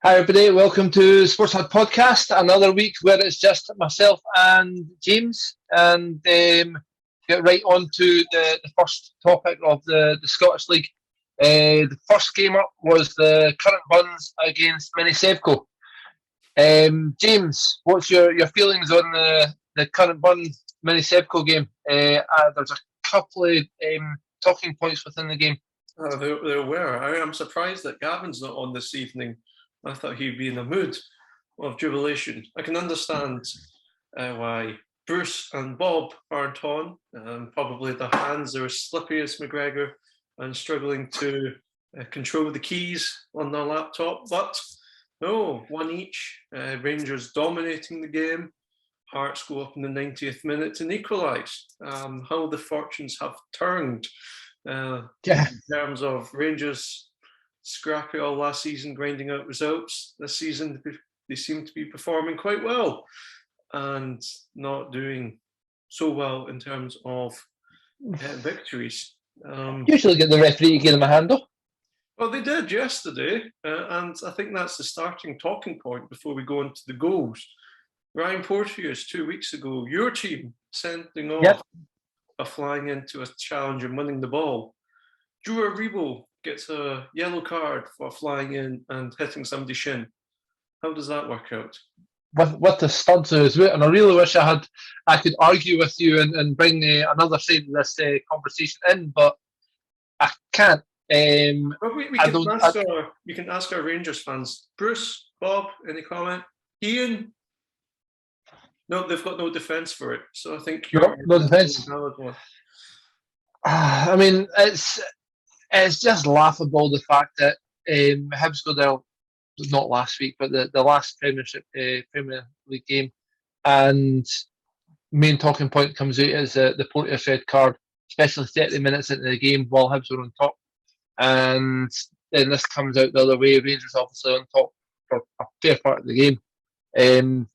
Hi everybody, welcome to Sports Hut Podcast. Another week where it's just myself and James, and get right on to the first topic of the Scottish League. The first game up was the current Buns against Minisevco. James, what's your feelings on the current Bun Minisevco game? There's a couple of talking points within the game. There were. I am surprised that Gavin's not on this evening. I thought he'd be in a mood of jubilation. I can understand why Bruce and Bob aren't on. Probably their hands are as slippery as McGregor and struggling to control the keys on their laptop. But no, one each. Rangers dominating the game. Hearts go up in the 90th minute and equalise. How the fortunes have turned in terms of Rangers scrappy all last season, grinding out results. This season, they seem to be performing quite well and not doing so well in terms of victories. Usually get the referee to give them a handle. Well, they did yesterday, and I think that's the starting talking point before we go into the goals. Ryan Porteous, 2 weeks ago, your team sending off a flying into a challenge and winning the ball. Drew Aribo gets a yellow card for flying in and hitting somebody's shin. How does that work out? With the studs of his wit, and I really wish I could argue with you and bring another side of this conversation in, but I can't. Well, we can ask our Rangers fans. Bruce, Bob, any comment? Ian? No, they've got no defence for it. So I think no defence. I mean, it's just laughable the fact that Hibs go there, not last week, but the last Premier League game, and main talking point comes out is the Porteous red card, especially 30 minutes into the game while Hibs were on top, and then this comes out the other way. Rangers obviously on top for a fair part of the game, and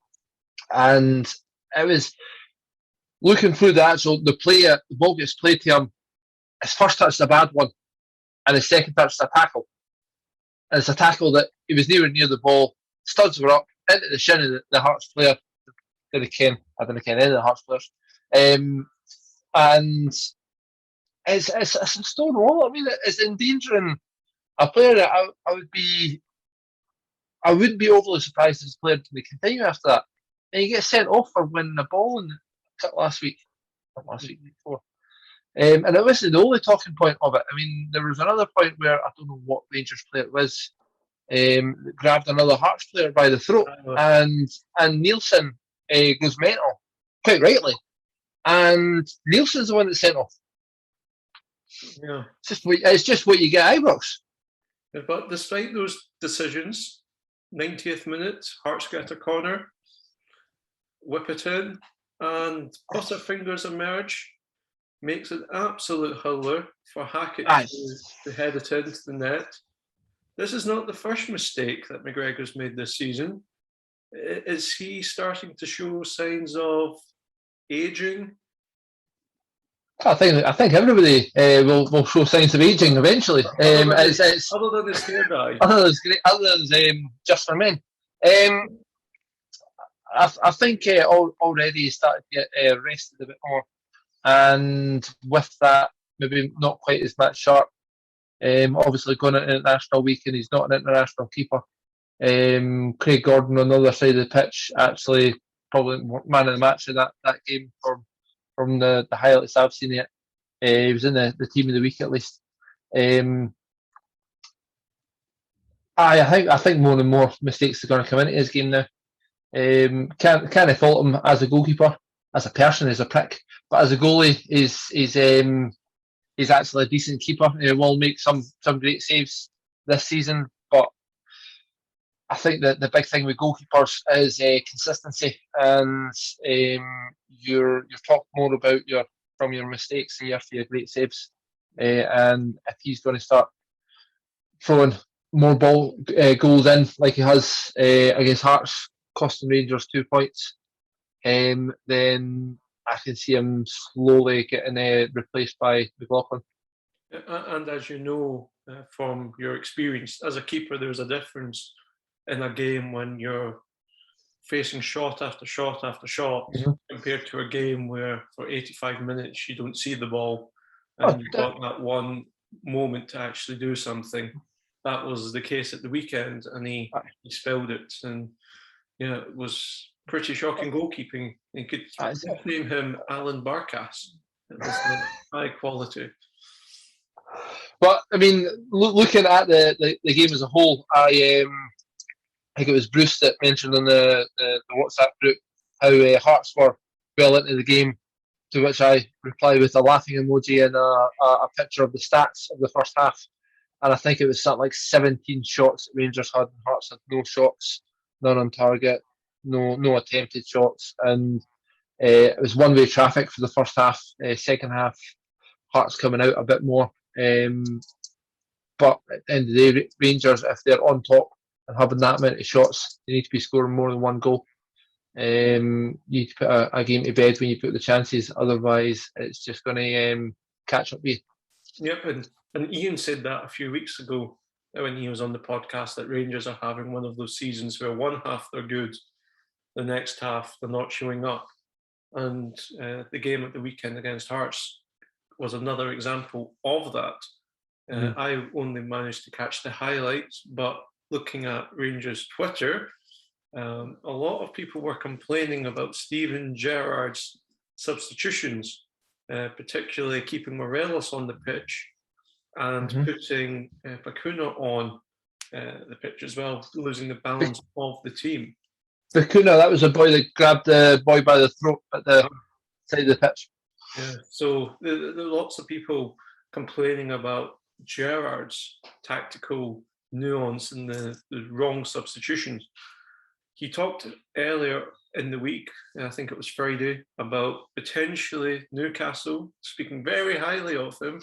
it was looking through the ball gets played to him. His first touch is a bad one, and his second touch is a tackle. And it's a tackle that he was nowhere near the ball. Studs were up into the shin of the Hearts player. I don't ken any of the Hearts players. And it's a stone wall. I mean, it's endangering a player that I wouldn't be overly surprised if this player to continue after that. And he gets sent off for winning the ball in the cut week before. And it wasn't the only talking point of it. I mean, there was another point where I don't know what Rangers player it was, grabbed another Hearts player by the throat, and Nielsen goes mental, quite rightly. And Nielsen's the one that's sent off. Yeah, it's just what you get at Ibrox. But despite those decisions, 90th minute, Hearts get a corner, whip it in, and Butterfingers emerge. Makes an absolute howler for Halkett to head it into the net. This is not the first mistake that McGregor's made this season. Is he starting to show signs of aging? I think everybody will show signs of aging eventually. Other than his hair dye. Other than just for men. I think already he started to get rested a bit more. And with that, maybe not quite as much sharp. Obviously going into international week, and he's not an international keeper. Craig Gordon on the other side of the pitch, actually probably man of the match in that game from the highlights I've seen it. He was in the team of the week at least. I think more and more mistakes are going to come into his game now. Can't fault him as a goalkeeper. As a person, he's a prick, but as a goalie, he's actually a decent keeper. He will make some great saves this season, but I think that the big thing with goalkeepers is consistency, and you're talked more about from your mistakes and your great saves. And if he's going to start throwing more goals in like he has against Hearts, costing Rangers 2 points. Then I can see him slowly getting replaced by McLaughlin. And as you know from your experience as a keeper, there's a difference in a game when you're facing shot after shot after shot, compared to a game where for 85 minutes you don't see the ball and you've got that one moment to actually do something. That was the case at the weekend, and he spilled it. And yeah, it was pretty shocking goalkeeping. You could name him Alan Barkas. It was high quality. But I mean, looking at the game as a whole, I think it was Bruce that mentioned in the WhatsApp group how Hearts were well into the game, to which I replied with a laughing emoji and a picture of the stats of the first half. And I think it was something like 17 shots that Rangers had, and Hearts had no shots, none on target, no attempted shots, and it was one-way traffic for the first half. Second half, Hearts coming out a bit more. But at the end of the day, Rangers, if they're on top and having that many shots, they need to be scoring more than one goal. You need to put a game to bed when you put the chances, otherwise it's just going to catch up with you. Yep, and Ian said that a few weeks ago when he was on the podcast, that Rangers are having one of those seasons where one half they're good, the next half they're not showing up. And the game at the weekend against Hearts was another example of that. I only managed to catch the highlights, but looking at Rangers Twitter, a lot of people were complaining about Steven Gerrard's substitutions, particularly keeping Morelos on the pitch and putting Bacuna on the pitch as well, losing the balance of the team. Bacuna, that was a boy that grabbed the boy by the throat at the side of the pitch. Yeah, so there are lots of people complaining about Gerrard's tactical nuance and the wrong substitutions. He talked earlier in the week, I think it was Friday, about potentially Newcastle, speaking very highly of him.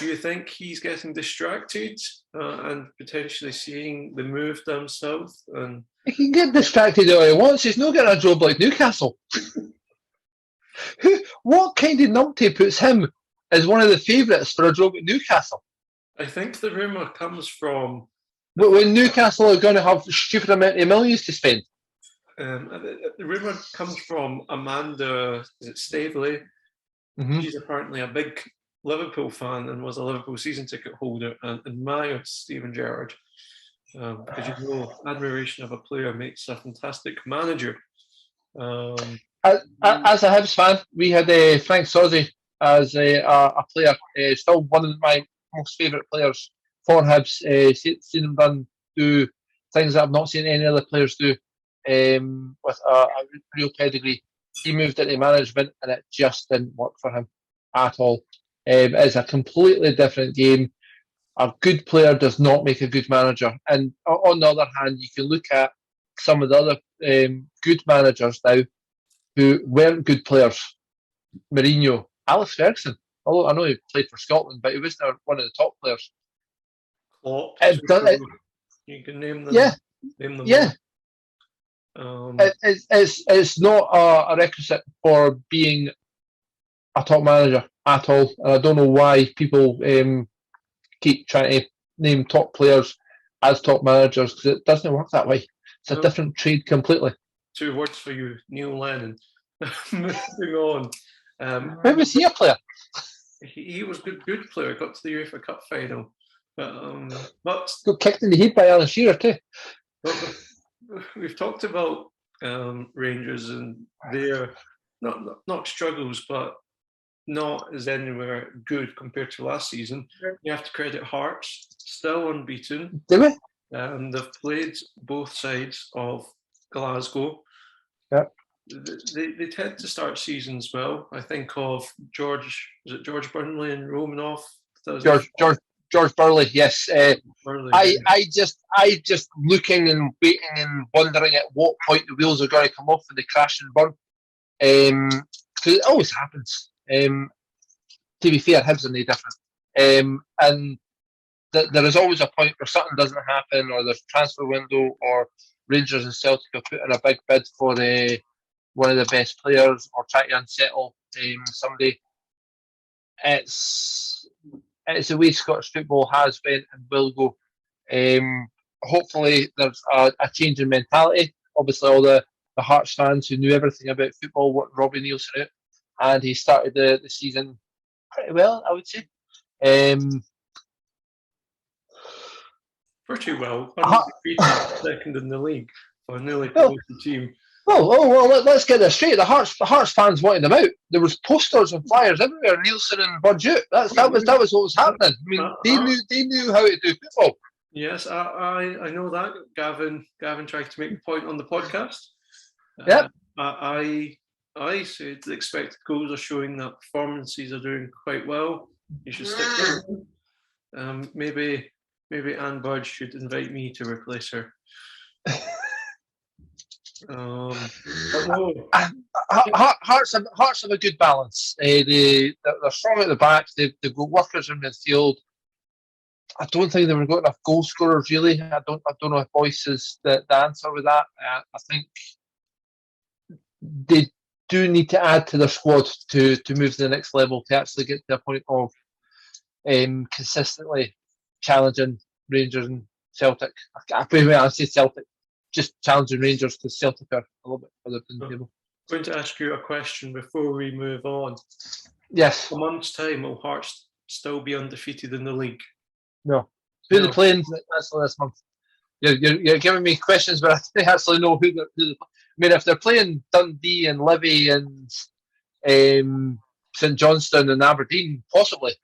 Do you think he's getting distracted and potentially seeing the move down south? And he can get distracted all he wants. He's not getting a job like Newcastle. What kind of numpty puts him as one of the favourites for a job at Newcastle? I think the rumour comes from... But when Newcastle are going to have stupid amount of millions to spend. The rumour comes from Amanda Staveley. She's apparently a big Liverpool fan and was a Liverpool season ticket holder and admired Steven Gerrard. Because you know, admiration of a player makes a fantastic manager. As a Hibs fan, we had Frank Sozzi as a player, still one of my most favourite players for Hibs. Seen him do things that I've not seen any other players do with a real pedigree. He moved into management and it just didn't work for him at all. It's a completely different game. A good player does not make a good manager. And on the other hand, you can look at some of the other good managers now who weren't good players. Mourinho, Alex Ferguson. Although I know he played for Scotland, but he wasn't one of the top players. Klopp, you can name them. Yeah, name them. Yeah. It's not a requisite for being a top manager at all, and I don't know why people keep trying to name top players as top managers, because it doesn't work that way. It's a different trade completely. 2 words for you, Neil Lennon. Moving on. When was he a player? He was a good player. Got to the UEFA Cup final, but got kicked in the head by Alan Shearer too. But we've talked about Rangers and their not struggles, but not as anywhere good compared to last season. You have to credit Hearts, still unbeaten. Do we? They've played both sides of Glasgow. Yeah. They tend to start seasons well. I think of George Burnley and Romanoff? George Burley, yes. Burley, I just looking and waiting and wondering at what point the wheels are going to come off and they crash and burn. Because it always happens. To be fair, Hibs are no different. And there is always a point where something doesn't happen, or there's a transfer window, or Rangers and Celtic are putting a big bid for one of the best players, or try to unsettle somebody. It's the way Scottish football has been and will go hopefully there's a change in mentality. Obviously, all the Hearts fans who knew everything about football what Robbie Neilson out, and he started the season pretty well, I would say. Pretty well. Undefeated, second in the league for a newly promoted team. Well, let's get this straight. The Hearts fans wanted them out. There was posters and flyers everywhere. Nielsen and Budget. That was what was happening. I mean, they knew how to do football. Yes, I know that. Gavin tried to make the point on the podcast. Yep. I said the expected goals are showing that performances are doing quite well. You should stick with them. Maybe Anne Budge should invite me to replace her. Hearts have a good balance. They're strong at the back. They've got workers in midfield. I don't think they've got enough goal scorers really. I don't know if Boyce is the answer with that. I think they do need to add to their squad to move to the next level, to actually get to a point of consistently challenging Rangers and Celtic. I say Celtic, just challenging Rangers, because Celtic are a little bit further than the table. I'm going to ask you a question before we move on. Yes. A month's time, will Hearts still be undefeated in the league? No. Who are they playing actually this month? You're giving me questions, but I don't actually know who they're. I mean, if they're playing Dundee and Livy and St Johnstone and Aberdeen, possibly.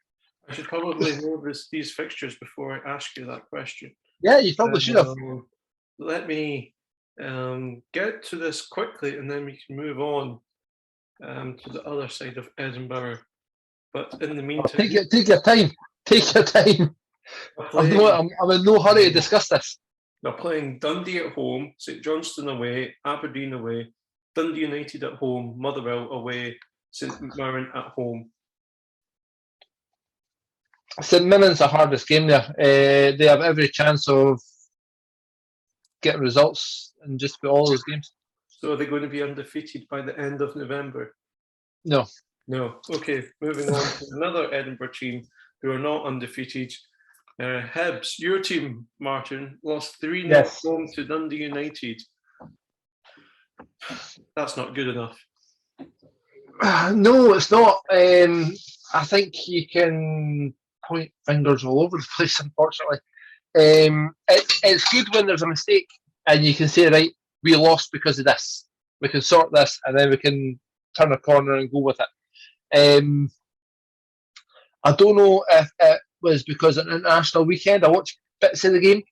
I should probably know these fixtures before I ask you that question. Yeah, you probably should have. Let me get to this quickly, and then we can move on to the other side of Edinburgh. But in the meantime, take your time. Take your time. I'm in no hurry to discuss this. They're playing Dundee at home, St Johnstone away, Aberdeen away, Dundee United at home, Motherwell away, St Mirren at home. St Mirren's the hardest game there. They have every chance of getting results in just about all those games. So are they going to be undefeated by the end of November? No. Okay, moving on to another Edinburgh team who are not undefeated. Hibs, your team, Martin, lost 3-0 home to Dundee United. That's not good enough. No, it's not. I think you can point fingers all over the place, unfortunately. It's good when there's a mistake and you can say, right, we lost because of this. We can sort this and then we can turn a corner and go with it. I don't know if it was because of an international weekend. I watched bits of the game.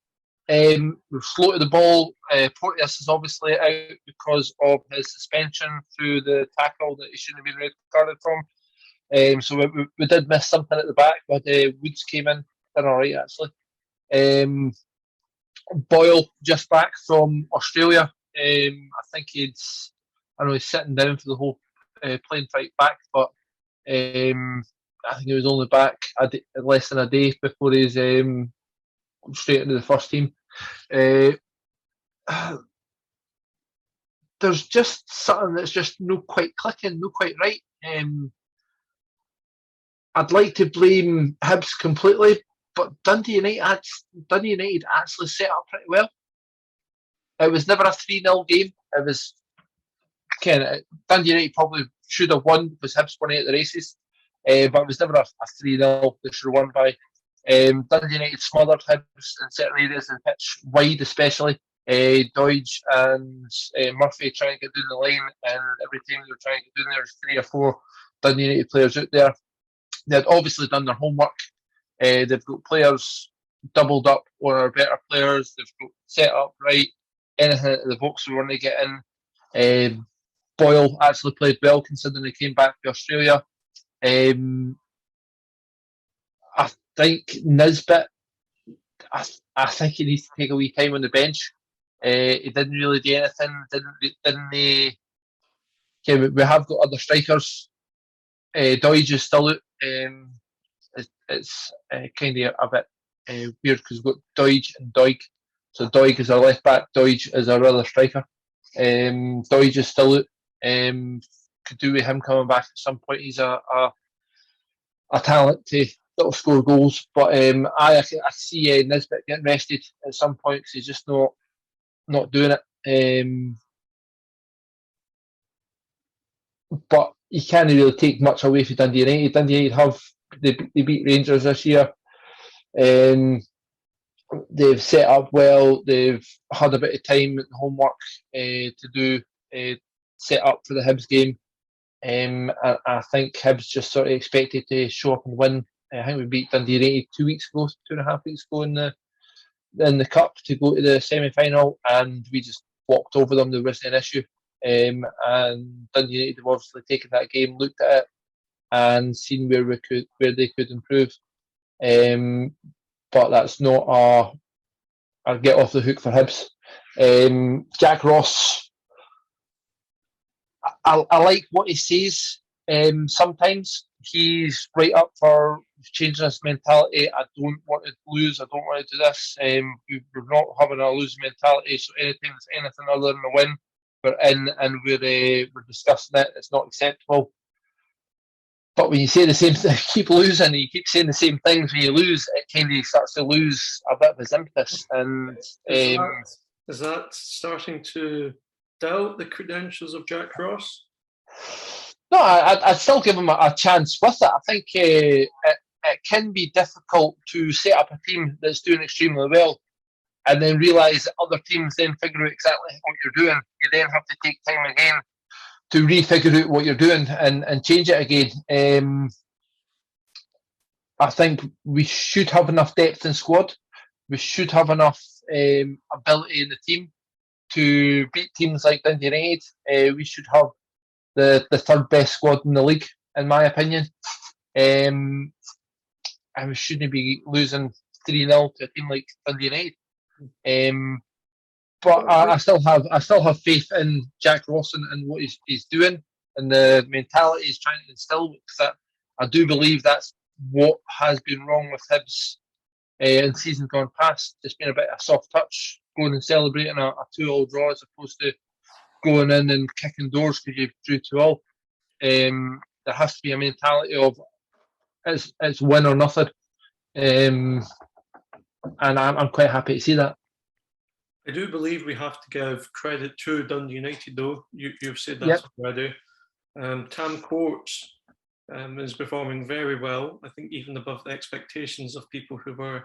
We've floated the ball. Porteous is obviously out because of his suspension through the tackle that he shouldn't have been red carded from. So we did miss something at the back, but Woods came in, done all right actually. Boyle just back from Australia. I think he's sitting down for the whole plane flight back, but I think he was only back less than a day before he's straight into the first team. There's just something that's just not quite clicking, not quite right. I'd like to blame Hibs completely, but Dundee United actually set up pretty well. It was never a 3-0 game. It was Dundee United probably should have won because Hibs won out of the races. But it was never a 3-0 they should have won by. Dundee United smothered Hibs in certain areas of the pitch, wide especially. Doidge and Murphy trying to get down the line, and every time they were trying to get down there, there's 3 or 4 Dundee United players out there. They had obviously done their homework. They've got players doubled up or are better players. They've got set up right. Anything at the box we want to get in. Boyle actually played well considering he came back to Australia. I think Nisbet, I think he needs to take a wee time on the bench. He didn't really do anything. We have got other strikers. Doidge is still out. It's kind of a bit weird because we've got Doidge and Doig. So Doig is our left back. Doidge is our other striker. Doidge is still out. Could do with him coming back at some point. He's a talent to that'll score goals. But I see Nisbet getting rested at some point because he's just not doing it. But you can't really take much away from Dundee United. Dundee United they beat Rangers this year. They've set up well. They've had a bit of time and homework to do set up for the Hibs game. I think Hibs just sort of expected to show up and win. I think we beat Dundee United 2.5 weeks ago in the cup to go to the semi-final, and we just walked over them. There wasn't an issue. And Dundee United have obviously taken that game, looked at it, and seen where they could improve. But that's not a get off the hook for Hibs. Jack Ross, I like what he says. Sometimes he's right up for changing his mentality. I don't want to lose. I don't want to do this. We're not having a losing mentality. So anything that's anything other than a win, we're in and we're discussing it. It's not acceptable. But when you say the same thing, keep losing, you keep saying the same things when you lose, it kind of starts to lose a bit of its impetus. And is that starting to doubt the credentials of Jack Ross? No, I'd still give him a chance with it. I think it can be difficult to set up a team that's doing extremely well and then realise that other teams then figure out exactly what you're doing. You then have to take time again to refigure out what you're doing and change it again. I think we should have enough depth in squad. We should have enough ability in the team to beat teams like Dundee United. We should have the third best squad in the league, in my opinion. And we shouldn't be losing 3-0 to a team like Dundee United. But I still have faith in Jack Ross and what he's doing and the mentality he's trying to instill. Because I do believe that's what has been wrong with Hibs in seasons gone past. It's been a bit of a soft touch, going and celebrating a 2-2 draw as opposed to going in and kicking doors because you drew 2-2. There has to be a mentality of it's win or nothing. And I'm quite happy to see that. I do believe we have to give credit to Dundee United, though. You've said that already. Tam Courts is performing very well. I think even above the expectations of people who were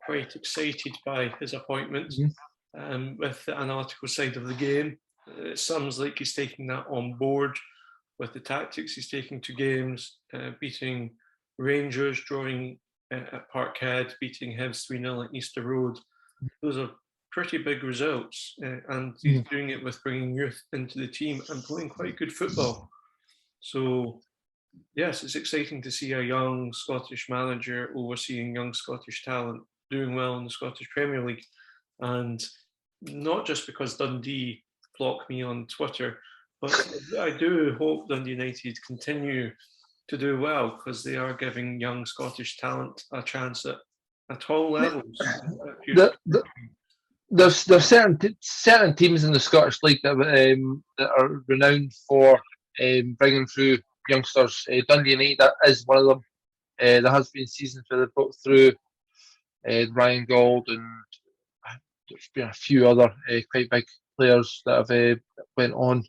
quite excited by his appointment with the analytical side of the game. It sounds like he's taking that on board with the tactics he's taking to games, beating Rangers, drawing at Parkhead, beating Hibs 3-0 at Easter Road. Those are pretty big results, and he's doing it with bringing youth into the team and playing quite good football. So, yes, it's exciting to see a young Scottish manager overseeing young Scottish talent doing well in the Scottish Premier League. And not just because Dundee block me on Twitter, but I do hope Dundee United continue to do well because they are giving young Scottish talent a chance at all levels. There's certain teams in the Scottish League that are renowned for bringing through youngsters. Dundee United that is one of them. There has been seasons where they've brought through Ryan Gold, and there's been a few other quite big players that have went on.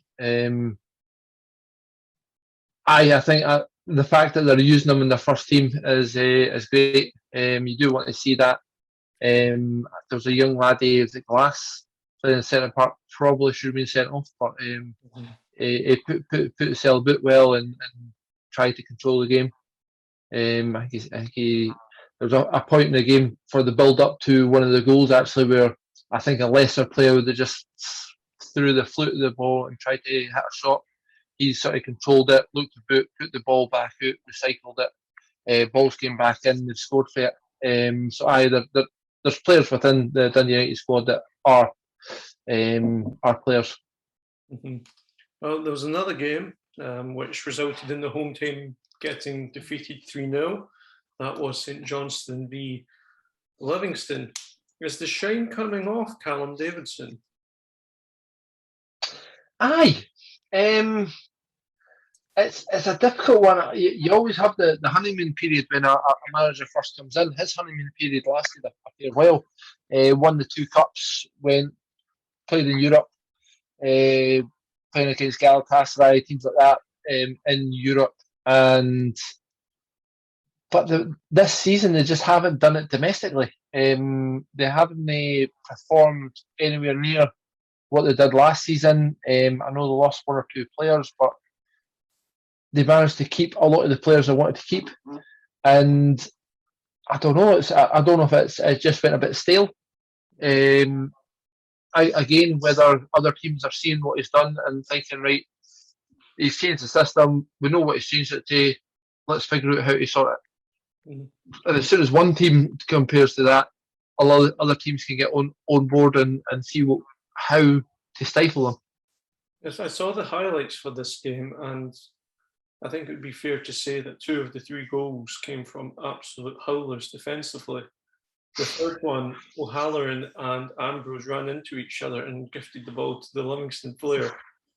I think the fact that they're using them in their first team is great. You do want to see that. There was a young laddie with the glass playing centre part, probably should have been sent off, but he put himself a bit well and tried to control the game. I think there was a point in the game for the build up to one of the goals actually where I think a lesser player would have just threw the flute of the ball and tried to hit a shot. He sort of controlled it, looked about, put the ball back out, recycled it. Balls came back in, they've scored for it. So there's players within the Dundee United squad that are players. Well, there was another game which resulted in the home team getting defeated 3-0. That was St Johnstone v Livingston. Is the shine coming off Callum Davidson? Aye. It's a difficult one. You always have the honeymoon period when a manager first comes in. His honeymoon period lasted a fair while. Won the two cups, played in Europe, playing against Galatasaray, teams like that in Europe. But this season they just haven't done it domestically. They haven't performed anywhere near what they did last season. I know they lost one or two players, but they managed to keep a lot of the players they wanted to keep. And I don't know. I don't know if it just went a bit stale. Again, whether other teams are seeing what he's done and thinking, right, he's changed the system. We know what he's changed it to. Let's figure out how to sort it. And as soon as one team compares to that, a lot of other teams can get on board and see how to stifle them. Yes, I saw the highlights for this game, and I think it would be fair to say that 2 of the 3 goals came from absolute howlers defensively. The third one, O'Halloran and Ambrose ran into each other and gifted the ball to the Livingston player.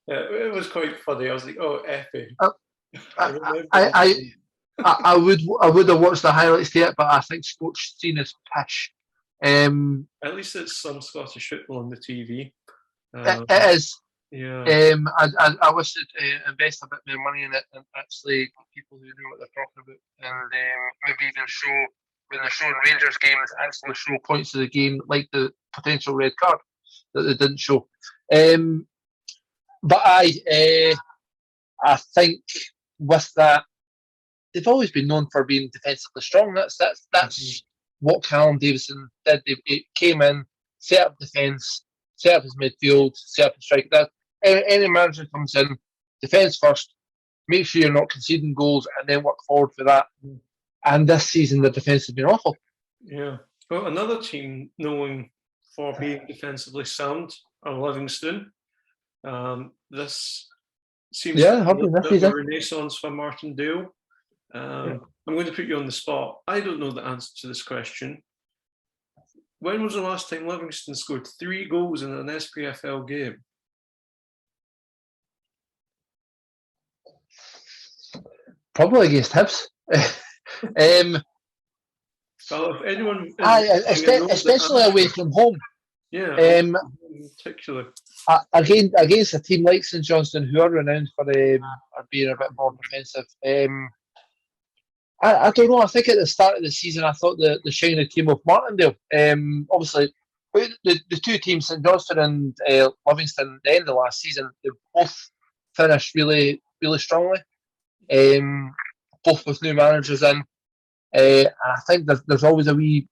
It was quite funny. I was like, "Oh, Effie." I would have watched the highlights to it, but I think sports scene is pish. At least it's some Scottish football on the TV. It is. Yeah. I wish they'd invest a bit more money in it and actually get people who know what they're talking about, and maybe even show, when they're showing Rangers games, actually show points of the game, like the potential red card that they didn't show. But I think with that, they've always been known for being defensively strong. That's what Callum Davison did. He came in, set up defence, set up his midfield, set up his strike. Any manager comes in, defence first, make sure you're not conceding goals, and then work forward for that. And this season, the defence has been awful. Yeah. Well, another team known for being defensively sound are Livingston. This seems to be a renaissance for Martindale. I'm going to put you on the spot. I don't know the answer to this question. When was the last time Livingston scored 3 goals in an SPFL game? Probably against Hibs. Well, if anyone, especially away from home. Yeah, in particular. Against a team like St Johnstone, who are renowned for being a bit more defensive. I don't know. I think at the start of the season, I thought the shine came off Martindale. Obviously, the two teams, St Johnstone and Livingston, at the end of last season, they both finished really, really strongly. Both with new managers in. I think there's always a wee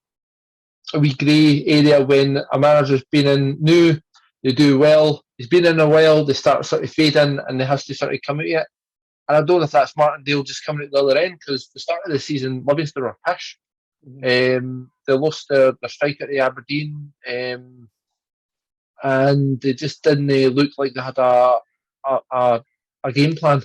grey area when a manager's been in new, they do well. He's been in a while, they start sort of fading, and they have to sort of come out of it. And I don't know if that's Martindale just coming at the other end, because the start of the season, Livingston were pish. They lost their striker to Aberdeen, and they just didn't look like they had a game plan.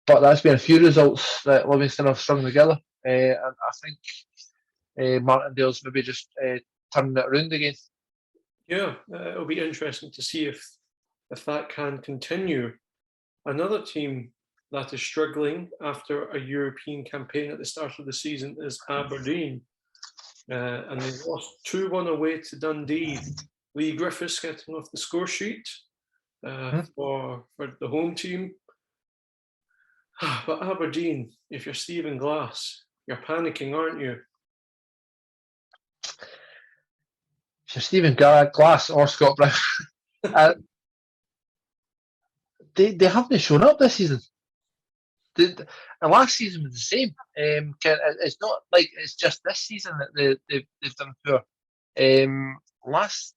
But that's been a few results that Livingston have strung together, and I think Martindale's maybe just turning it around again. Yeah, it'll be interesting to see if that can continue. Another team that is struggling after a European campaign at the start of the season is Aberdeen. And they lost 2-1 away to Dundee. Lee Griffiths getting off the score sheet for the home team. But Aberdeen, if you're Stephen Glass, you're panicking, aren't you? If you're Stephen Glass or Scott Brown, they haven't shown up this season. The last season was the same. It's not like it's just this season that they've done poor.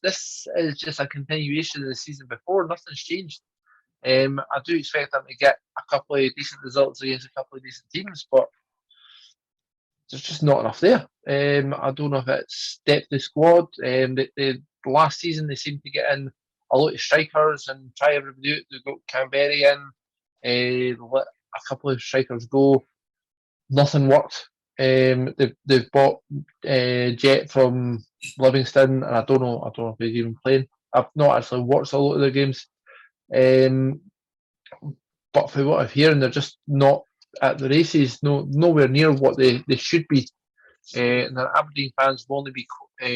This is just a continuation of the season before. Nothing's changed. I do expect them to get a couple of decent results against a couple of decent teams, but there's just not enough there. I don't know if it's depth of squad. The last season they seemed to get in a lot of strikers and try everybody out. They got Canberra in, let a couple of strikers go. Nothing worked. They've bought Jet from Livingston, and I don't know if he's even playing. I've not actually watched a lot of their games. but for what I'm hearing, they're just not at the races, nowhere near what they should be. And the Aberdeen fans will only be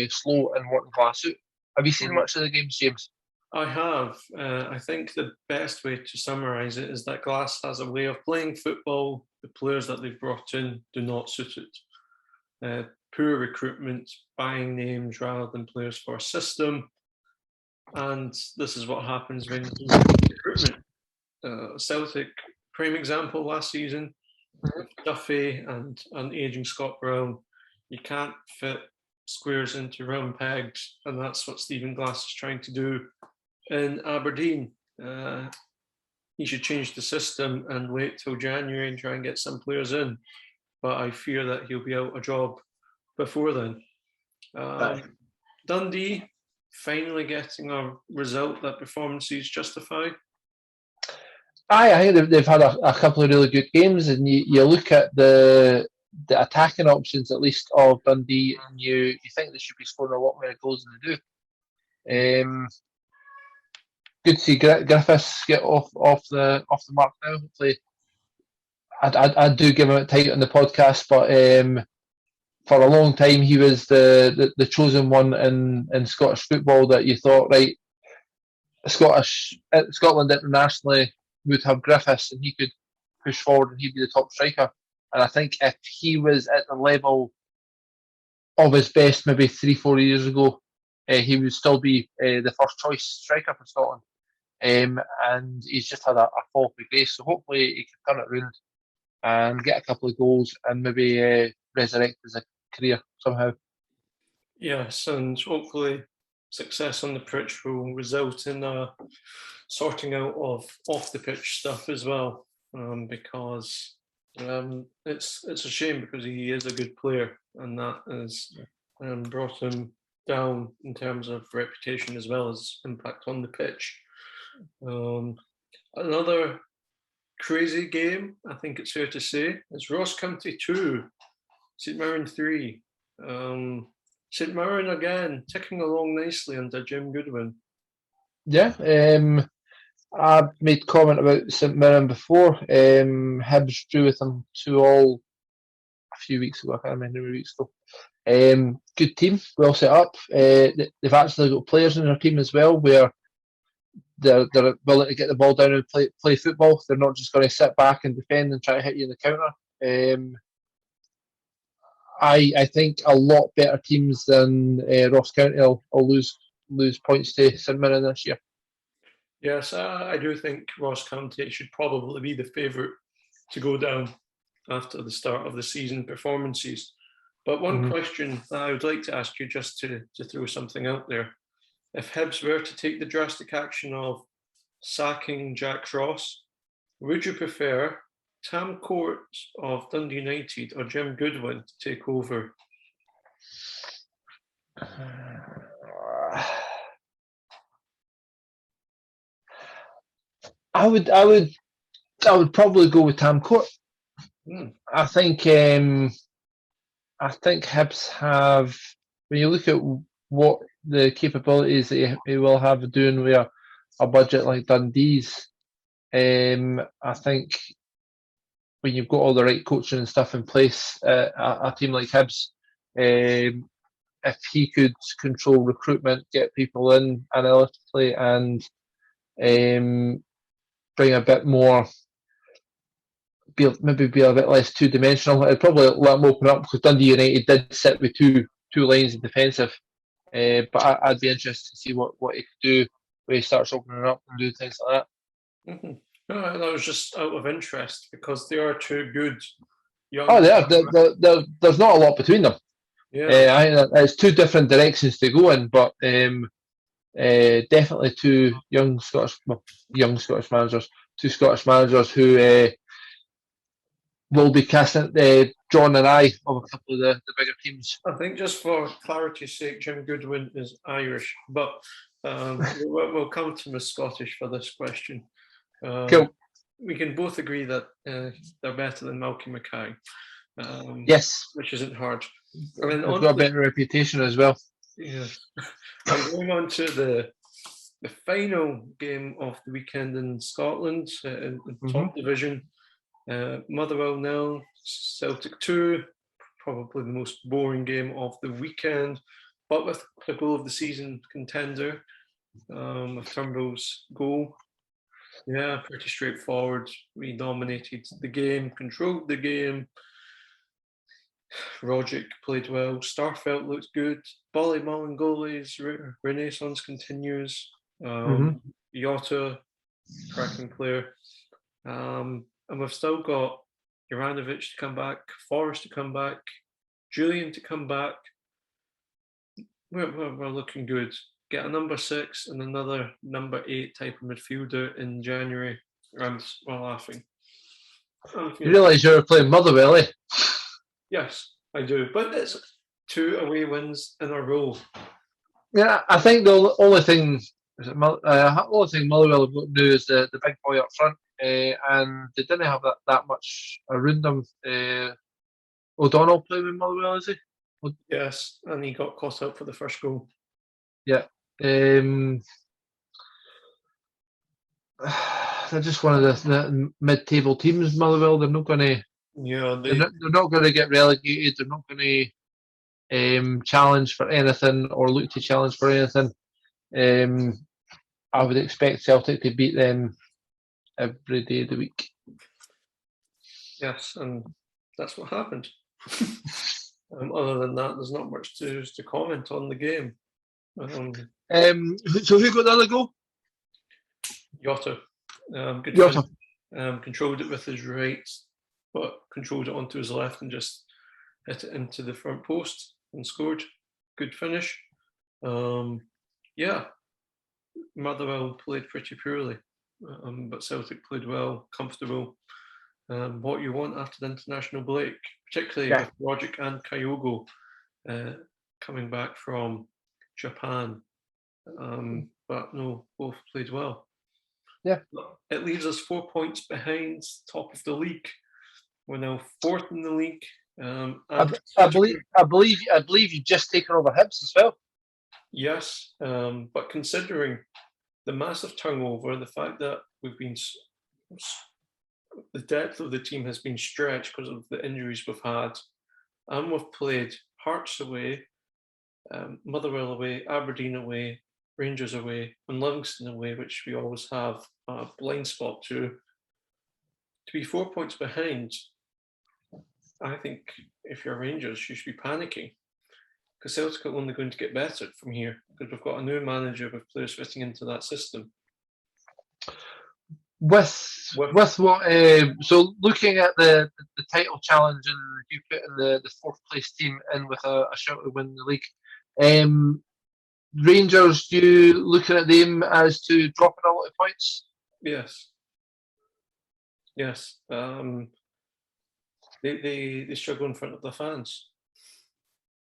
slow in working glass out. Have you seen much of the games, James? I have. I think the best way to summarise it is that Glass has a way of playing football. The players that they've brought in do not suit it. Poor recruitment, buying names rather than players for a system. And this is what happens when you recruitment. Celtic, prime example last season, Duffy and an ageing Scott Brown. You can't fit squares into round pegs, and that's what Stephen Glass is trying to do in Aberdeen. He should change the system and wait till January and try and get some players in. But I fear that he'll be out of job before then. Dundee finally getting a result that performances justify. I think they've had a couple of really good games, and you look at the attacking options, at least, of Dundee, and you think they should be scoring a lot more goals than they do. Good to see Griffiths get off the mark now. Hopefully, I do give him a tight on the podcast, but for a long time he was the chosen one in Scottish football that you thought, right, Scotland internationally would have Griffiths and he could push forward and he'd be the top striker. And I think if he was at the level of his best maybe 3-4 years ago, he would still be the first choice striker for Scotland. And he's just had a fall of grace. So hopefully he can turn it around and get a couple of goals and maybe resurrect his career somehow. Yes, and hopefully success on the pitch will result in sorting out of off the pitch stuff as well, because it's a shame because he is a good player and that has brought him down in terms of reputation as well as impact on the pitch. Another crazy game, I think it's fair to say, is Ross County 2, St Mirren 3. St Mirren again ticking along nicely under Jim Goodwin. Yeah, I made comment about St Mirren before. Hibs drew with them 2-2 a few weeks ago. I can't remember how many weeks ago. Good team, well set up. They've actually got players in their team as well where they're willing to get the ball down and play football. They're not just going to sit back and defend and try to hit you in the counter. I think a lot better teams than Ross County will lose points to St Mirren this year. Yes, I do think Ross County should probably be the favourite to go down after the start of the season performances. But one question that I would like to ask you, just to throw something out there. If Hibs were to take the drastic action of sacking Jack Ross, would you prefer Tam Court of Dundee United or Jim Goodwin to take over? I would probably go with Tam Court. I think Hibs have, when you look at what the capabilities that he will have doing with a budget like Dundee's, I think when you've got all the right coaching and stuff in place, a team like Hibs, if he could control recruitment, get people in analytically, and bring a bit more, maybe be a bit less two-dimensional, it'd probably let them open up because Dundee United did sit with two lanes of defensive. But I'd be interested to see what he could do when he starts opening up and doing things like that. Mm-hmm. No, that was just out of interest because they are two good young. Oh, there's not a lot between them. Yeah, I think it's two different directions to go in, but definitely two Scottish managers, two Scottish managers who will be drawing an eye of a couple of the bigger teams. I think just for clarity's sake, Jim Goodwin is Irish, but we'll come to Miss Scottish for this question. Cool. We can both agree that they're better than Malky Mackay. Yes, which isn't hard. They've got a better reputation as well. Yeah. I'm going on to the final game of the weekend in Scotland, in the top division. Motherwell 0, Celtic 2. Probably the most boring game of the weekend, but with a goal of the season contender, with Turnbull's goal. Yeah, pretty straightforward. We dominated the game, controlled the game. Roderick played well. Starfelt looked good. Ballymullen goalies renaissance continues. Jota, cracking player. And we've still got Juranovic to come back, Forrest to come back, Julian to come back. We're looking good. Get a number 6 and another number 8 type of midfielder in January, and we're laughing. You realise you're playing Motherwell, eh? Yes, I do. But it's 2 away wins in a row. Yeah, I think the only thing Motherwell have got to do is the big boy up front, and they didn't have that much around them. O'Donnell playing with Motherwell, is he? Yes, and he got caught out for the first goal. Yeah. They're just one of the mid-table teams, Motherwell. They're not going to. Yeah, they're not going to get relegated. They're not going to challenge for anything or look to challenge for anything. I would expect Celtic to beat them every day of the week. Yes, and that's what happened. Other than that, there's not much to comment on the game. So who got the other goal? Jota. Good Jota. Controlled it with his right, but controlled it onto his left and just hit it into the front post and scored. Good finish. Yeah, Motherwell played pretty poorly, but Celtic played well, comfortable. What you want after the international break, particularly with Roderick and Kyogo coming back from Japan. But no, both played well. Yeah. It leaves us 4 points behind top of the league. We're now 4th in the league. I believe you've just taken over Hibs as well. Yes, but considering the massive turnover, the fact that the depth of the team has been stretched because of the injuries we've had, and we've played Hearts away, Motherwell away, Aberdeen away, Rangers away, and Livingston away, which we always have a blind spot to be 4 points behind. I think if you're Rangers, you should be panicking, because Celtic are only going to get better from here, because we've got a new manager with players fitting into that system. With what? So looking at the title challenge, and you put in the 4th place team in with a shot to win the league. Rangers, you looking at them as to dropping a lot of points? Yes. They struggle in front of the fans.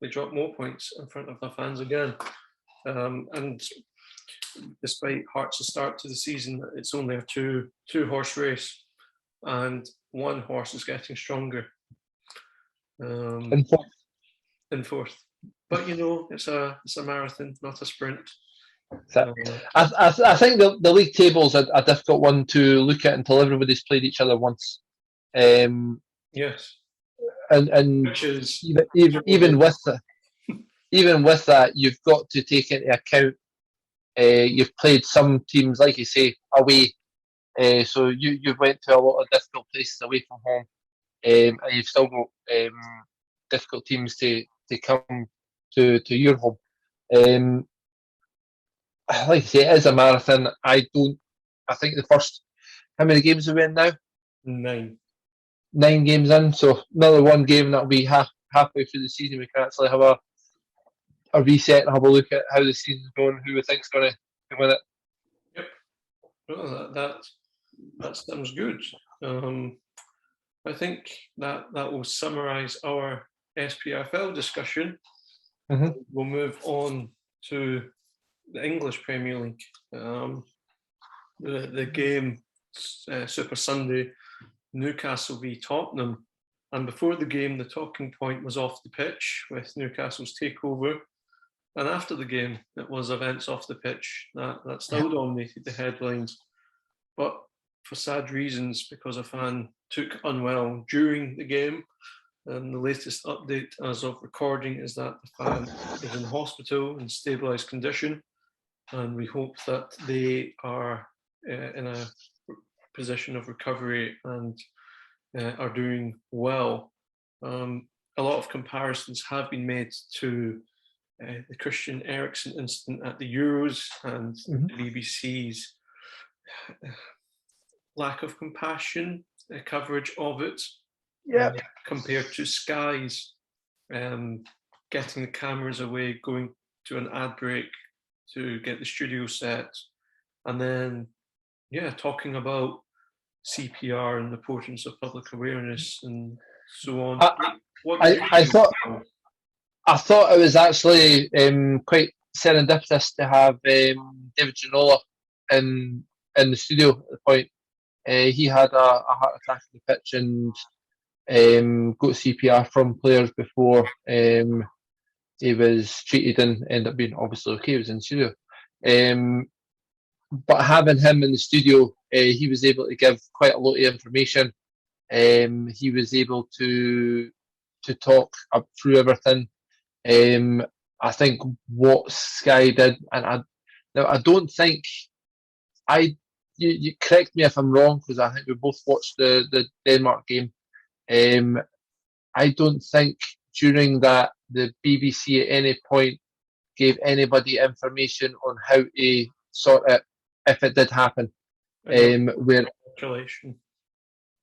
They drop more points in front of the fans again. And despite Hearts' start to the season, it's only a two-horse race, and one horse is getting stronger. In 4th. In 4th. But it's a marathon, not a sprint. I think the league table is a difficult one to look at until everybody's played each other once. Yes. And which is even with that, you've got to take into account you've played some teams, like you say, away. So you've went to a lot of difficult places away from home, and you've still got difficult teams to come to your home. Like I say, it is a marathon. I think the first, how many games are we in now? 9. 9 games in, so another 1 game that'll be halfway through the season. We can actually have a reset and have a look at how the season's going, who we think's going to win it. Yep. Well, that sounds good. I think that will summarise our SPFL discussion. Mm-hmm. We'll move on to the English Premier League. The game, Super Sunday, Newcastle v Tottenham. And before the game, the talking point was off the pitch with Newcastle's takeover. And after the game, it was events off the pitch that still dominated the headlines. But for sad reasons, because a fan took unwell during the game. And the latest update as of recording is that the fan is in hospital in stabilised condition. And we hope that they are in a position of recovery and are doing well. A lot of comparisons have been made to the Christian Eriksen incident at the Euros and the BBC's lack of compassion coverage of it, compared to Sky's getting the cameras away, going to an ad break to get the studio set, and then talking about CPR and the importance of public awareness and so on. I thought it was actually quite serendipitous to have David Ginola in the studio at the point. He had a heart attack on the pitch and got CPR from players before he was treated and ended up being obviously okay. He was in the studio. But having him in the studio, he was able to give quite a lot of information. He was able to talk up through everything. I think what Sky did, and I don't think you correct me if I'm wrong, because I think we both watched the Denmark game. I don't think during that the BBC at any point gave anybody information on how to sort it if it did happen.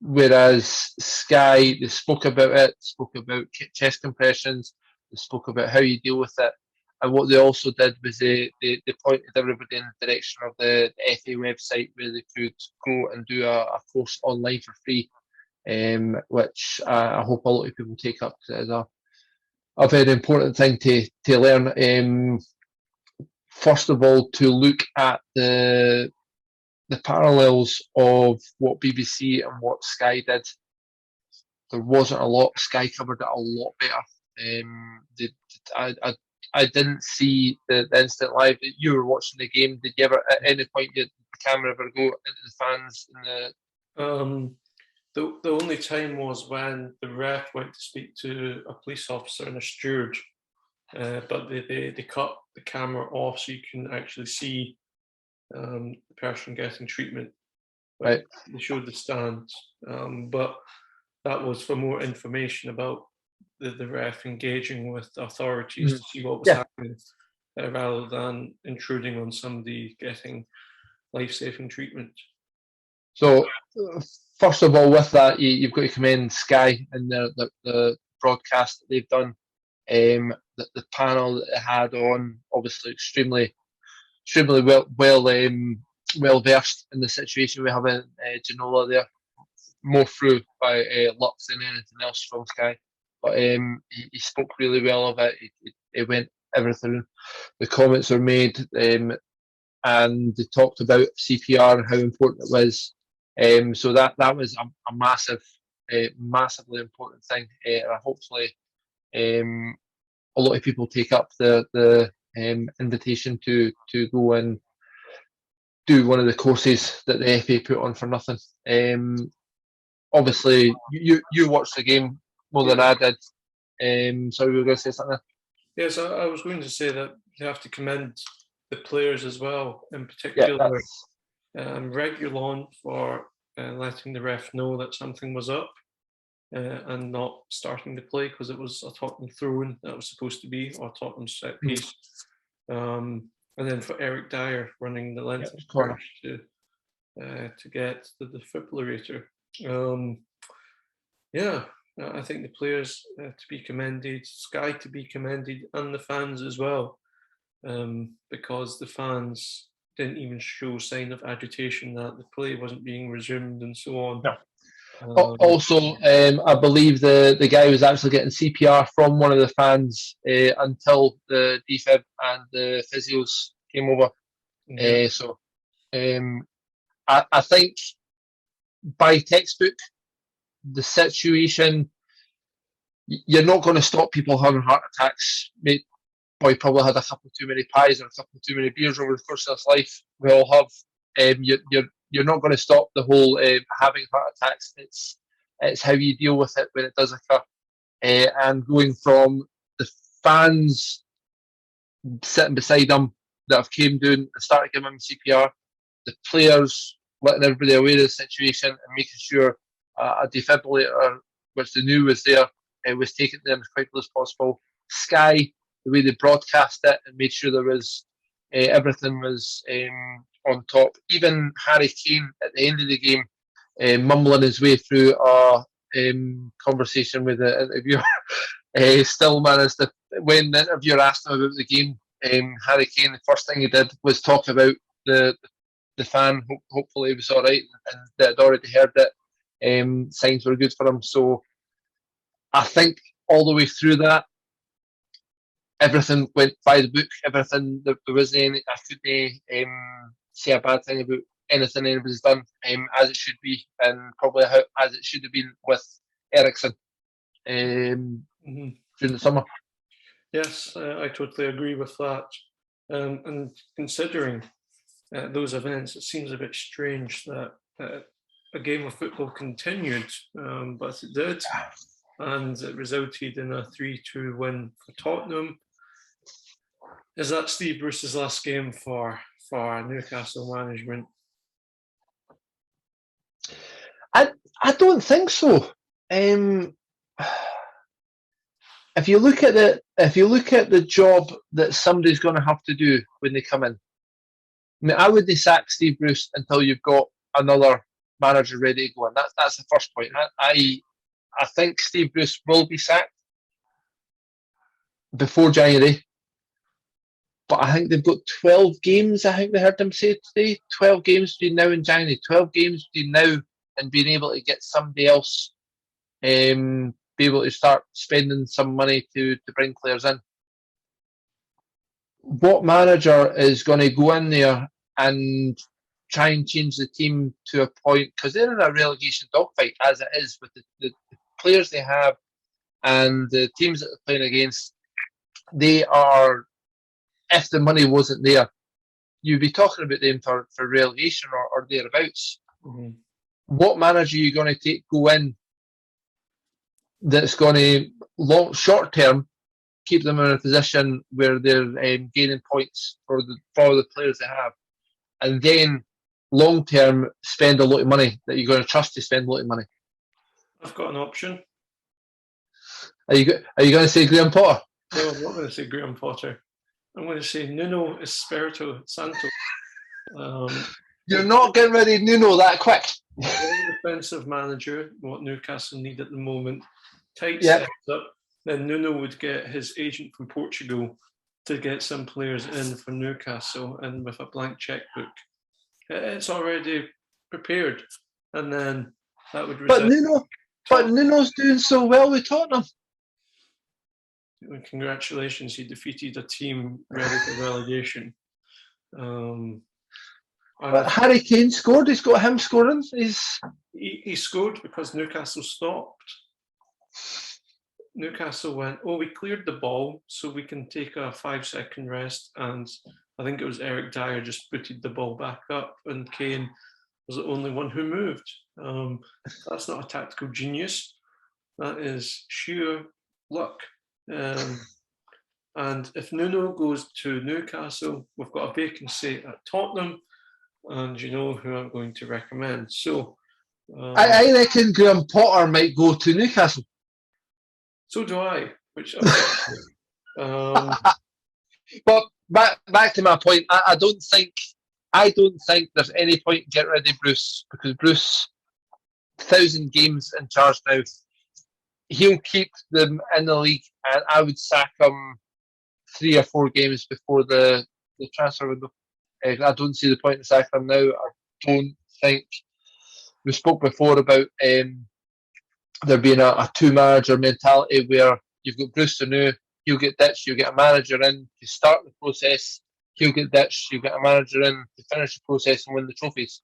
Whereas Sky, they spoke about it, spoke about chest compressions, they spoke about how you deal with it. And what they also did was they pointed everybody in the direction of the FA website where they could go and do a course online for free, which I hope a lot of people take up, because it is a very important thing to learn. First of all, to look at the parallels of what BBC and what Sky did. There wasn't a lot. Sky covered it a lot better. I didn't see the instant live that you were watching the game. Did you ever, at any point, did the camera ever go into the fans? The only time was when the ref went to speak to a police officer and a steward, but they cut the camera off so you can actually see the person getting treatment. Right. They showed the stands, but that was for more information about the ref engaging with the authorities to see what was happening, rather than intruding on somebody getting life-saving treatment. So, first of all, with that, you've got to commend Sky and the broadcast that they've done. The panel that they had on, obviously extremely well versed in the situation. We have Ginola there, more through by luck than anything else from Sky. But he spoke really well of it. He went everything. The comments were made, and they talked about CPR and how important it was. So that was a massively important thing. And hopefully, a lot of people take up the invitation to go and do one of the courses that the FA put on for nothing. Obviously, you watched the game more than I did. Sorry, we were going to say something. Yes, I was going to say that you have to commend the players as well, in particular Regulon for letting the ref know that something was up and not starting the play, because it was a Tottenham throw-in that was supposed to be, or Tottenham set piece. And then for Eric Dyer running the length of the pitch to get the defibrillator. I think the players to be commended, Sky to be commended, and the fans as well, because the fans didn't even show sign of agitation that the play wasn't being resumed and so on. No. Also, I believe the guy was actually getting CPR from one of the fans until the defib and the physios came over. I think by textbook, the situation, you're not going to stop people having heart attacks, mate. boy probably had a couple too many pies or a couple too many beers over the course of his life. We all have. You're not going to stop the whole having heart attacks. It's how you deal with it when it does occur. And going from the fans sitting beside him that have came down and started giving him CPR, the players letting everybody aware of the situation and making sure a defibrillator, which they knew was there, was taken to them as quickly as possible. Sky, the way they broadcast it and made sure there was everything was on top. Even Harry Kane at the end of the game, mumbling his way through a conversation with the interviewer, still managed to, when the interviewer asked him about the game, Harry Kane, the first thing he did was talk about the fan. Hopefully he was all right and they had already heard that signs were good for him. So I think all the way through that, everything went by the book. Everything, there wasn't any, I couldn't say a bad thing about anything anybody's done, as it should be, and probably as it should have been with Ericsson during the summer. Yes, I totally agree with that. And considering those events, it seems a bit strange that a game of football continued, but it did, and it resulted in a 3-2 win for Tottenham. Is that Steve Bruce's last game for Newcastle management? I don't think so. If you look at the job that somebody's going to have to do when they come in, I mean, I wouldn't sack Steve Bruce until you've got another manager ready to go in. That's the first point. I think Steve Bruce will be sacked before January, but I think they've got 12 games. I think they heard them say today, 12 games between now and January. 12 games between now and being able to get somebody else, be able to start spending some money to bring players in. What manager is going to go in there and try and change the team to a point, because they're in a relegation dogfight as it is with the players they have and the teams that they're playing against. They are, if the money wasn't there, you'd be talking about them for relegation or thereabouts. Mm-hmm. What manager are you going to go in that's going to short term keep them in a position where they're gaining points for the players they have, and then long term spend a lot of money that you're going to trust to spend a lot of money? I've got an option. Are you going to say Graham Potter? No, I'm not going to say Graham Potter. I'm going to say Nuno Espirito Santo. You're not getting rid of Nuno that quick. Defensive manager, what Newcastle need at the moment. Tight setup. Then Nuno would get his agent from Portugal to get some players in for Newcastle, and with a blank checkbook, it's already prepared. And then that would result. But Nuno's doing so well with Tottenham. Congratulations, he defeated a team ready for relegation. But Harry Kane scored. He's got him scoring. He scored because Newcastle stopped. Newcastle went, we cleared the ball so we can take a 5-second rest, and I think it was Eric Dyer just booted the ball back up, and Kane was the only one who moved. That's not a tactical genius. That is sheer luck. And if Nuno goes to Newcastle, we've got a vacancy at Tottenham, and you know who I'm going to recommend. So I reckon Graham Potter might go to Newcastle. So do I. Which but back to my point, I don't think there's any point in getting rid of Bruce, because Bruce, 1,000 games in charge now. He'll keep them in the league, and I would sack him 3 or 4 games before the transfer window. I don't see the point in sacking him now. I don't think, we spoke before about there being a 2-manager mentality where you've got Bruce New, he'll get ditched, you'll get a manager in to start the process, he'll get ditched, you'll get a manager in to finish the process and win the trophies.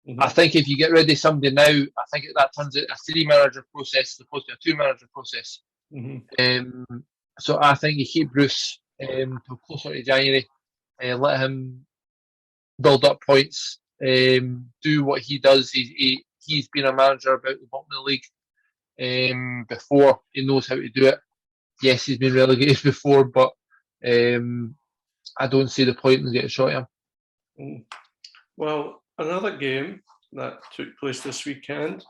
Mm-hmm. I think if you get rid of somebody now, I think that turns out a 3-manager process as opposed to a 2-manager process. Mm-hmm. So I think you keep Bruce till closer to January. Let him build up points, do what he does. He's been a manager about the bottom of the league before. He knows how to do it. Yes, he's been relegated before, but I don't see the point in getting shot at him. Well, another game that took place this weekend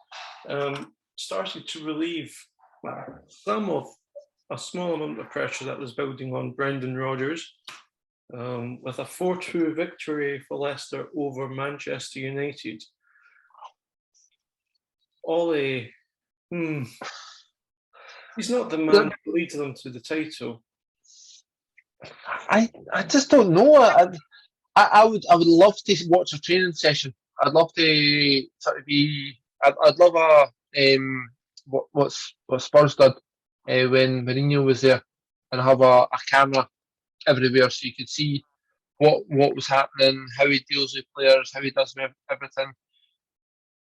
started to relieve some of a small amount of pressure that was building on Brendan Rodgers with a 4-2 victory for Leicester over Manchester United. Ole, he's not the man to lead them to the title. I just don't know. I would love to watch a training session. I'd love to sort of be. I'd love a what Spurs did when Mourinho was there, and have a camera everywhere so you could see what was happening, how he deals with players, how he does everything.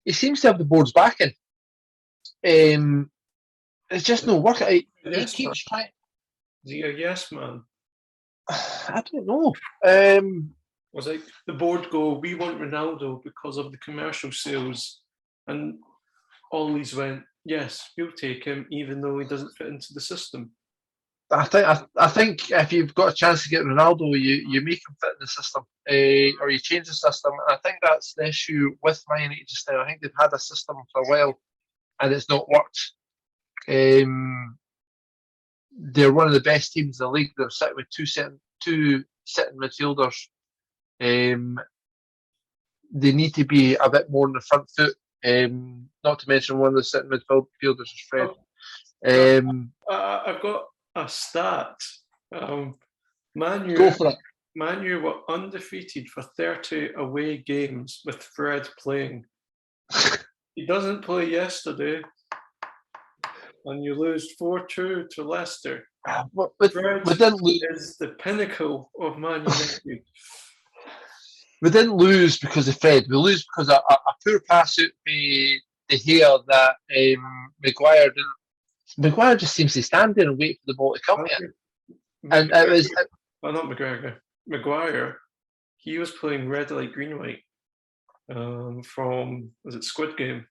He seems to have the board's backing. It's just no work. He keeps trying. Is he a yes man? I don't know. Was like the board go, we want Ronaldo because of the commercial sales, and Ollie's went, yes, we'll take him, even though he doesn't fit into the system. I think if you've got a chance to get Ronaldo, you make him fit in the system, or you change the system. And I think that's the issue with Man United just now. I think they've had a system for a while, and it's not worked. They're one of the best teams in the league. They're sitting with two sitting midfielders. They need to be a bit more on the front foot. Not to mention one of the sitting midfielders is Fred. I've got a stat. Man Go for it. Man U were undefeated for 30 away games with Fred playing. He doesn't play yesterday, and you lose 4-2 to Leicester. Fred is the pinnacle of Man United. We didn't lose because of Fred. We lose because of a poor pass out the here that Maguire didn't. Maguire just seems to stand there and wait for the ball to come in. And it was. Well, not McGregor. Maguire, he was playing red light, green light from, was it Squad Game?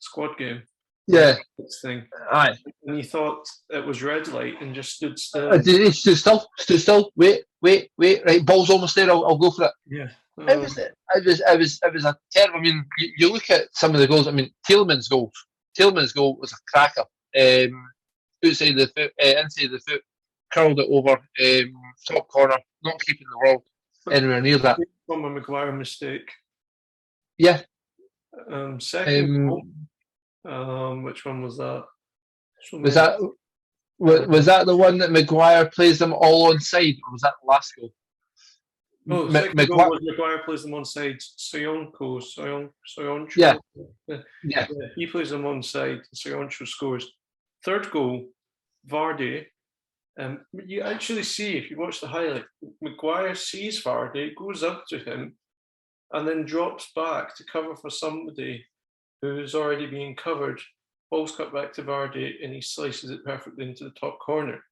Yeah. Thing. Aye. And he thought it was red light and just stood still. He stood still. Wait. Right, ball's almost there. I'll go for it. Yeah. It was a terrible. I mean, you look at some of the goals. I mean, Tielemans' goal was a cracker. Outside the foot, inside the foot, curled it over, top corner, not keeping the world anywhere near that. From a Maguire mistake. Yeah. Second goal. Which one was that? Was that the one that Maguire plays them all onside, or was that the last goal? No, Maguire plays them onside. Soyuncu. Yeah. He plays them onside. Soyuncu scores. Third goal, Vardy. You actually see, if you watch the highlight, Maguire sees Vardy, goes up to him, and then drops back to cover for somebody who's already being covered. Ball's cut back to Vardy, and he slices it perfectly into the top corner.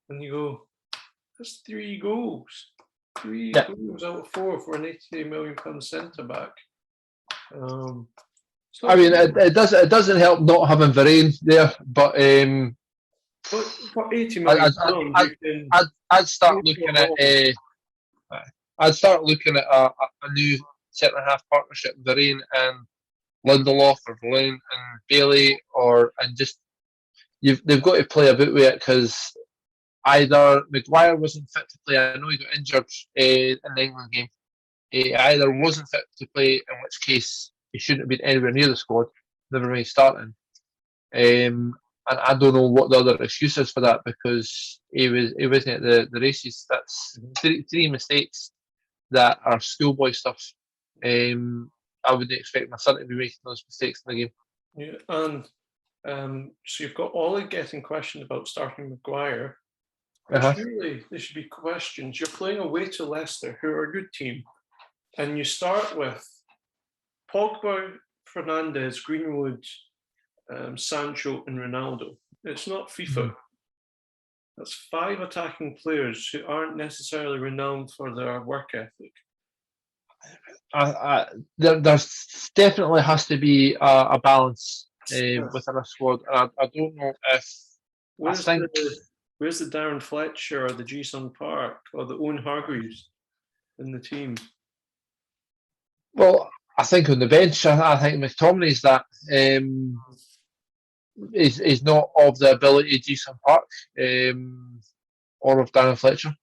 And you go, that's 3 goals. 3 goals out of 4 for an £80 million centre back. I mean, it doesn't help not having Varane there, but for 80 million, I'd start looking at a new centre half partnership, Varane and Lindelof, or Varane and Bailey, they've got to play about with it, because either Maguire wasn't fit to play. I know he got injured in the England game. He either wasn't fit to play, in which case he shouldn't have been anywhere near the squad, never mind starting. And I don't know what the other excuse is for that, because he wasn't at the races. That's three mistakes that are schoolboy stuff. I wouldn't expect my son to be making those mistakes in the game. Yeah, and so you've got Ollie getting questioned about starting Maguire. Surely there should be questions. You're playing away to Leicester, who are a good team, and you start with Pogba, Fernandes, Greenwood, Sancho, and Ronaldo. It's not FIFA. That's 5 attacking players who aren't necessarily renowned for their work ethic. There's definitely has to be a balance within a squad. I don't know if where's the Darren Fletcher or the Jason Park or the Owen Hargreaves in the team? Well, I think on the bench, I think McTominay's that is not of the ability of Jason Park or of Darren Fletcher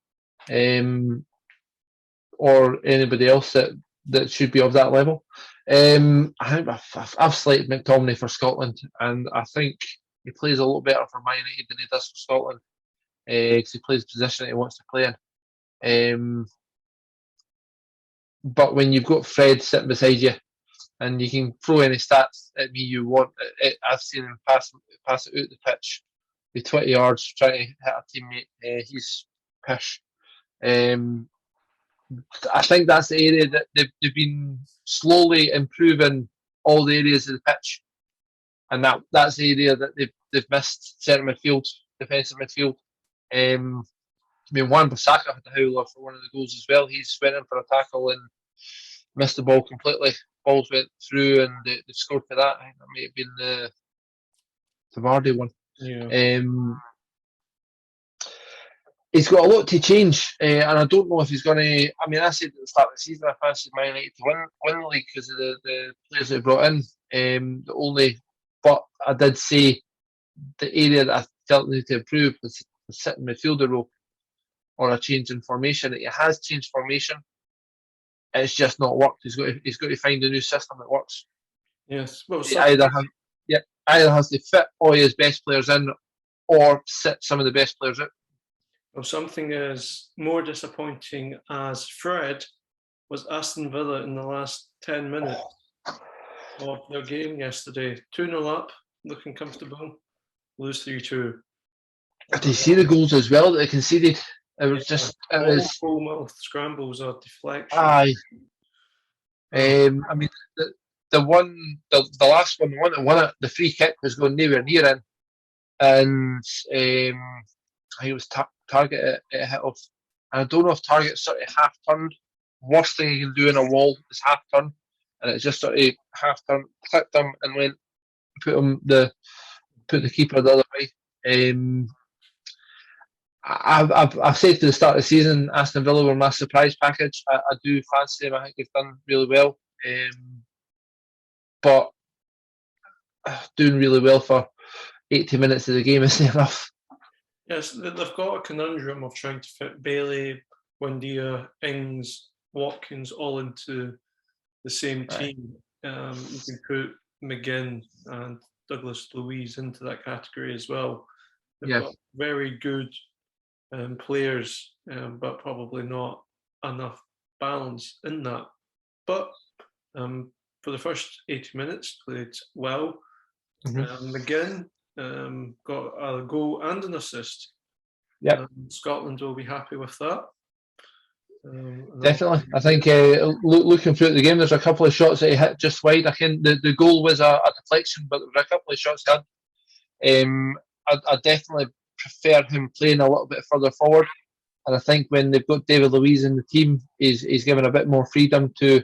or anybody else that should be of that level. I think I've slated McTominay for Scotland, and I think he plays a lot better for Man United than he does for Scotland because he plays the position that he wants to play in. But when you've got Fred sitting beside you, and you can throw any stats at me you want, I've seen him pass it out the pitch with 20 yards trying to hit a teammate. He's pish. I think that's the area that they've been slowly improving all the areas of the pitch, and that's the area that they've missed centre midfield, defensive midfield. Wan-Bissaka had the howler for one of the goals as well. He's went in for a tackle and missed the ball completely. Balls went through and they scored for that. I think that may have been the Vardy one. Yeah. He's got a lot to change, and I don't know if he's going to. I mean, I said at the start of the season I fancied Man United to win the league because of the players they brought in. But I did say the area that I felt needed to improve was the sitting midfielder role or a change in formation. He has changed formation. It's just not worked. He's got to find a new system that works. Yes. Well, he either has to fit all his best players in or sit some of the best players out. Well, something is more disappointing as Fred was Aston Villa in the last 10 minutes of their game yesterday. 2-0 up, looking comfortable, lose 3-2. Did you see the goals as well that they conceded? It was full mouth scrambles or deflection. Aye. I mean, the last one, the one that won it, the free kick was going nowhere near in, and he was Target it hit off. And I don't know if Target sort of half turned. Worst thing you can do in a wall is half turn, and it just sort of half turned, clipped him, and went put the keeper the other way. I've said to the start of the season, Aston Villa were my surprise package. I do fancy them. I think they've done really well, but doing really well for 80 minutes of the game isn't enough. Yes, they've got a conundrum of trying to fit Bailey, Buendia, Ings, Watkins all into the same team. You can put McGinn and Douglas Luiz into that category as well. They've got very good players, but probably not enough balance in that. But for the first 80 minutes, played well. McGinn got a goal and an assist. Yeah, Scotland will be happy with that. Definitely. I think looking through the game, there's a couple of shots that he hit just wide. I think the goal was a deflection, but there were a couple of shots he had. I definitely prefer him playing a little bit further forward. And I think when they've got David Luiz in the team, he's given a bit more freedom to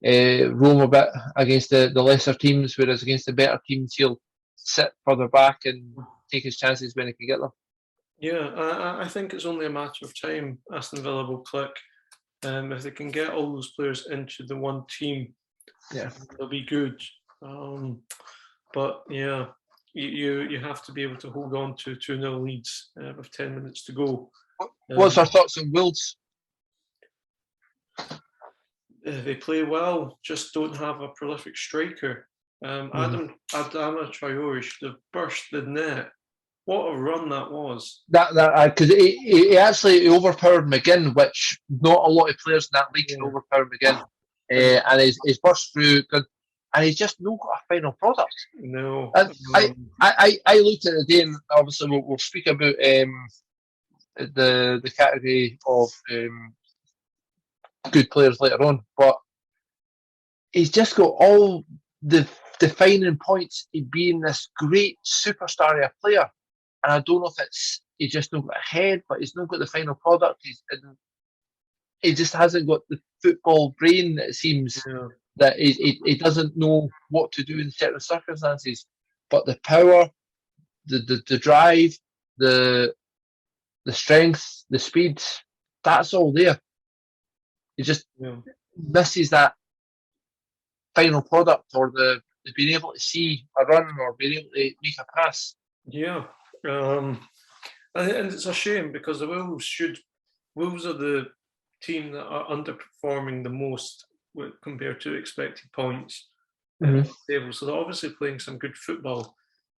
roam a bit against the lesser teams, whereas against the better teams, he'll sit further back and take his chances when he can get them. Yeah, I think it's only a matter of time. Aston Villa will click. If they can get all those players into the one team, they'll be good. But yeah, you have to be able to hold on to 2-0 leads with 10 minutes to go. What's our thoughts on Wolves? They play well, just don't have a prolific striker. Adama Traore should have burst the net. What a run that was! Because he actually overpowered McGinn, which not a lot of players in that league can overpower McGinn. And he's burst through, and he's just not got a final product. No. And I looked at it today, and obviously we'll speak about the category of good players later on, but he's just got all the defining points in being this great superstar player. And I don't know if it's he's just not got ahead, but he's not got the final product. He just hasn't got the football brain, it seems, that he doesn't know what to do in certain circumstances. But the power, the drive, the strength, the speed, that's all there. He just misses that final product, or the being able to see a run or being able to make a pass. Yeah. And it's a shame, because the Wolves are the team that are underperforming the most compared to expected points on the table. So they're obviously playing some good football.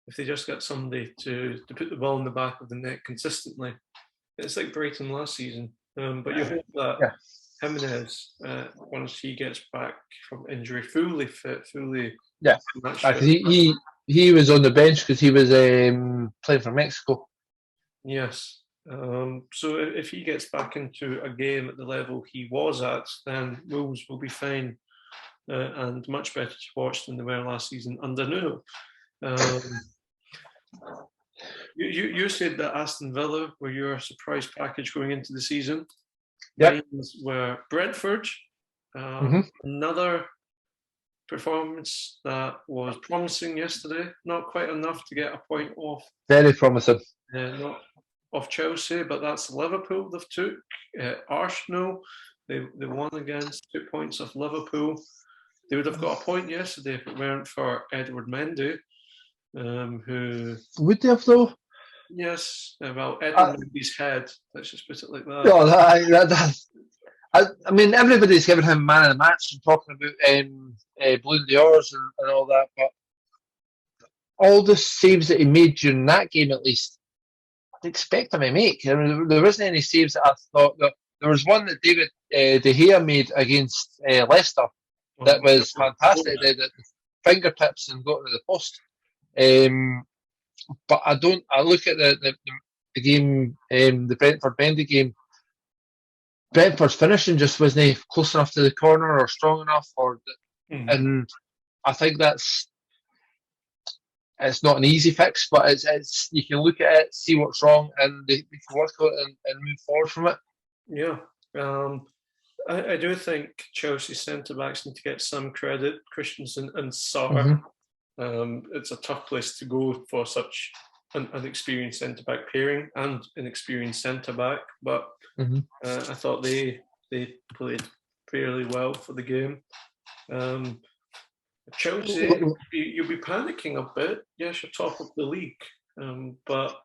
If they just get somebody to put the ball in the back of the net consistently, it's like Brighton last season. But you hope that Jimenez, once he gets back from injury, fully fit, match fit. He was on the bench because he was playing for Mexico. Yes. So if he gets back into a game at the level he was at, then Wolves will be fine and much better to watch than they were last season under Nuno. You said that Aston Villa were your surprise package going into the season. Yep. Mine were Brentford. Another performance that was promising yesterday. Not quite enough to get a point off. Very promising. Not off Chelsea, but that's Liverpool they've took. Arsenal, they won against 2 points off Liverpool. They would have got a point yesterday if it weren't for Edward Mendy, who... Would they have, though? Yes. Well, Edward Mendy's head. Let's just put it like that. I mean, everybody's giving him man of the match and talking about Blue Diors and all that, but all the saves that he made during that game, at least, I'd expect him to make. There wasn't any saves that I thought that. There was one that David De Gea made against Leicester that was fantastic. The fingertips and got to the post. But I look at the game, the Brentford Bendy game. Brentford's finishing just wasn't close enough to the corner or strong enough, and I think it's not an easy fix, but it's you can look at it, see what's wrong, and they can work on it and move forward from it. Yeah, I do think Chelsea centre backs need to get some credit. Christensen and Salah. It's a tough place to go for such an experienced centre back pairing and an experienced centre back, but I thought they played fairly well for the game. Chelsea, you'll be panicking a bit. Yes, you're top of the league, but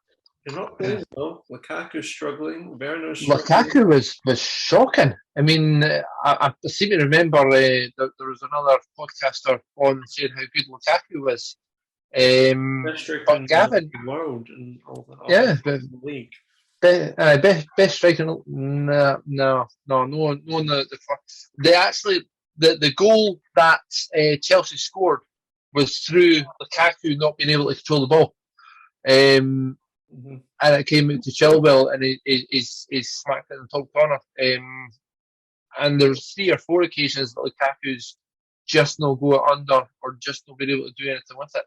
you're not playing well. Lukaku's struggling. Werner's struggling. Lukaku was shocking. I mean, I seem to remember there was another podcaster on saying how good Lukaku was. But Gavin, in the world and all that. The league. Best striker. No one. The goal that Chelsea scored was through Lukaku not being able to control the ball, and it came out to Chilwell, and he's smacked it in the top corner. And there's 3 or 4 occasions that Lukaku's just not go under or just not been able to do anything with it,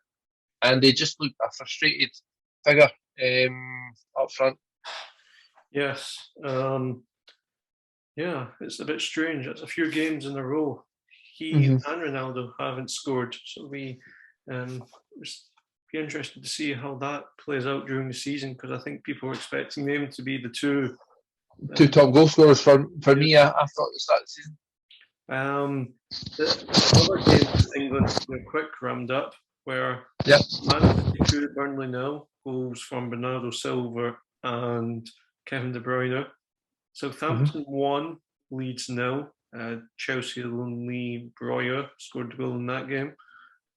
and they just looked a frustrated figure up front. Yes. Yeah, it's a bit strange. It's a few games in a row. He and Ronaldo haven't scored, so we be interested to see how that plays out during the season, because I think people are expecting them to be the two top goal scorers for me. I thought at the start of the season. The other games in England were quick roundup, where Man City 2 Burnley 0, goals from Bernardo Silva and Kevin De Bruyne. Southampton 1, Leeds 0. Chelsea Lee Breuer scored the goal in that game.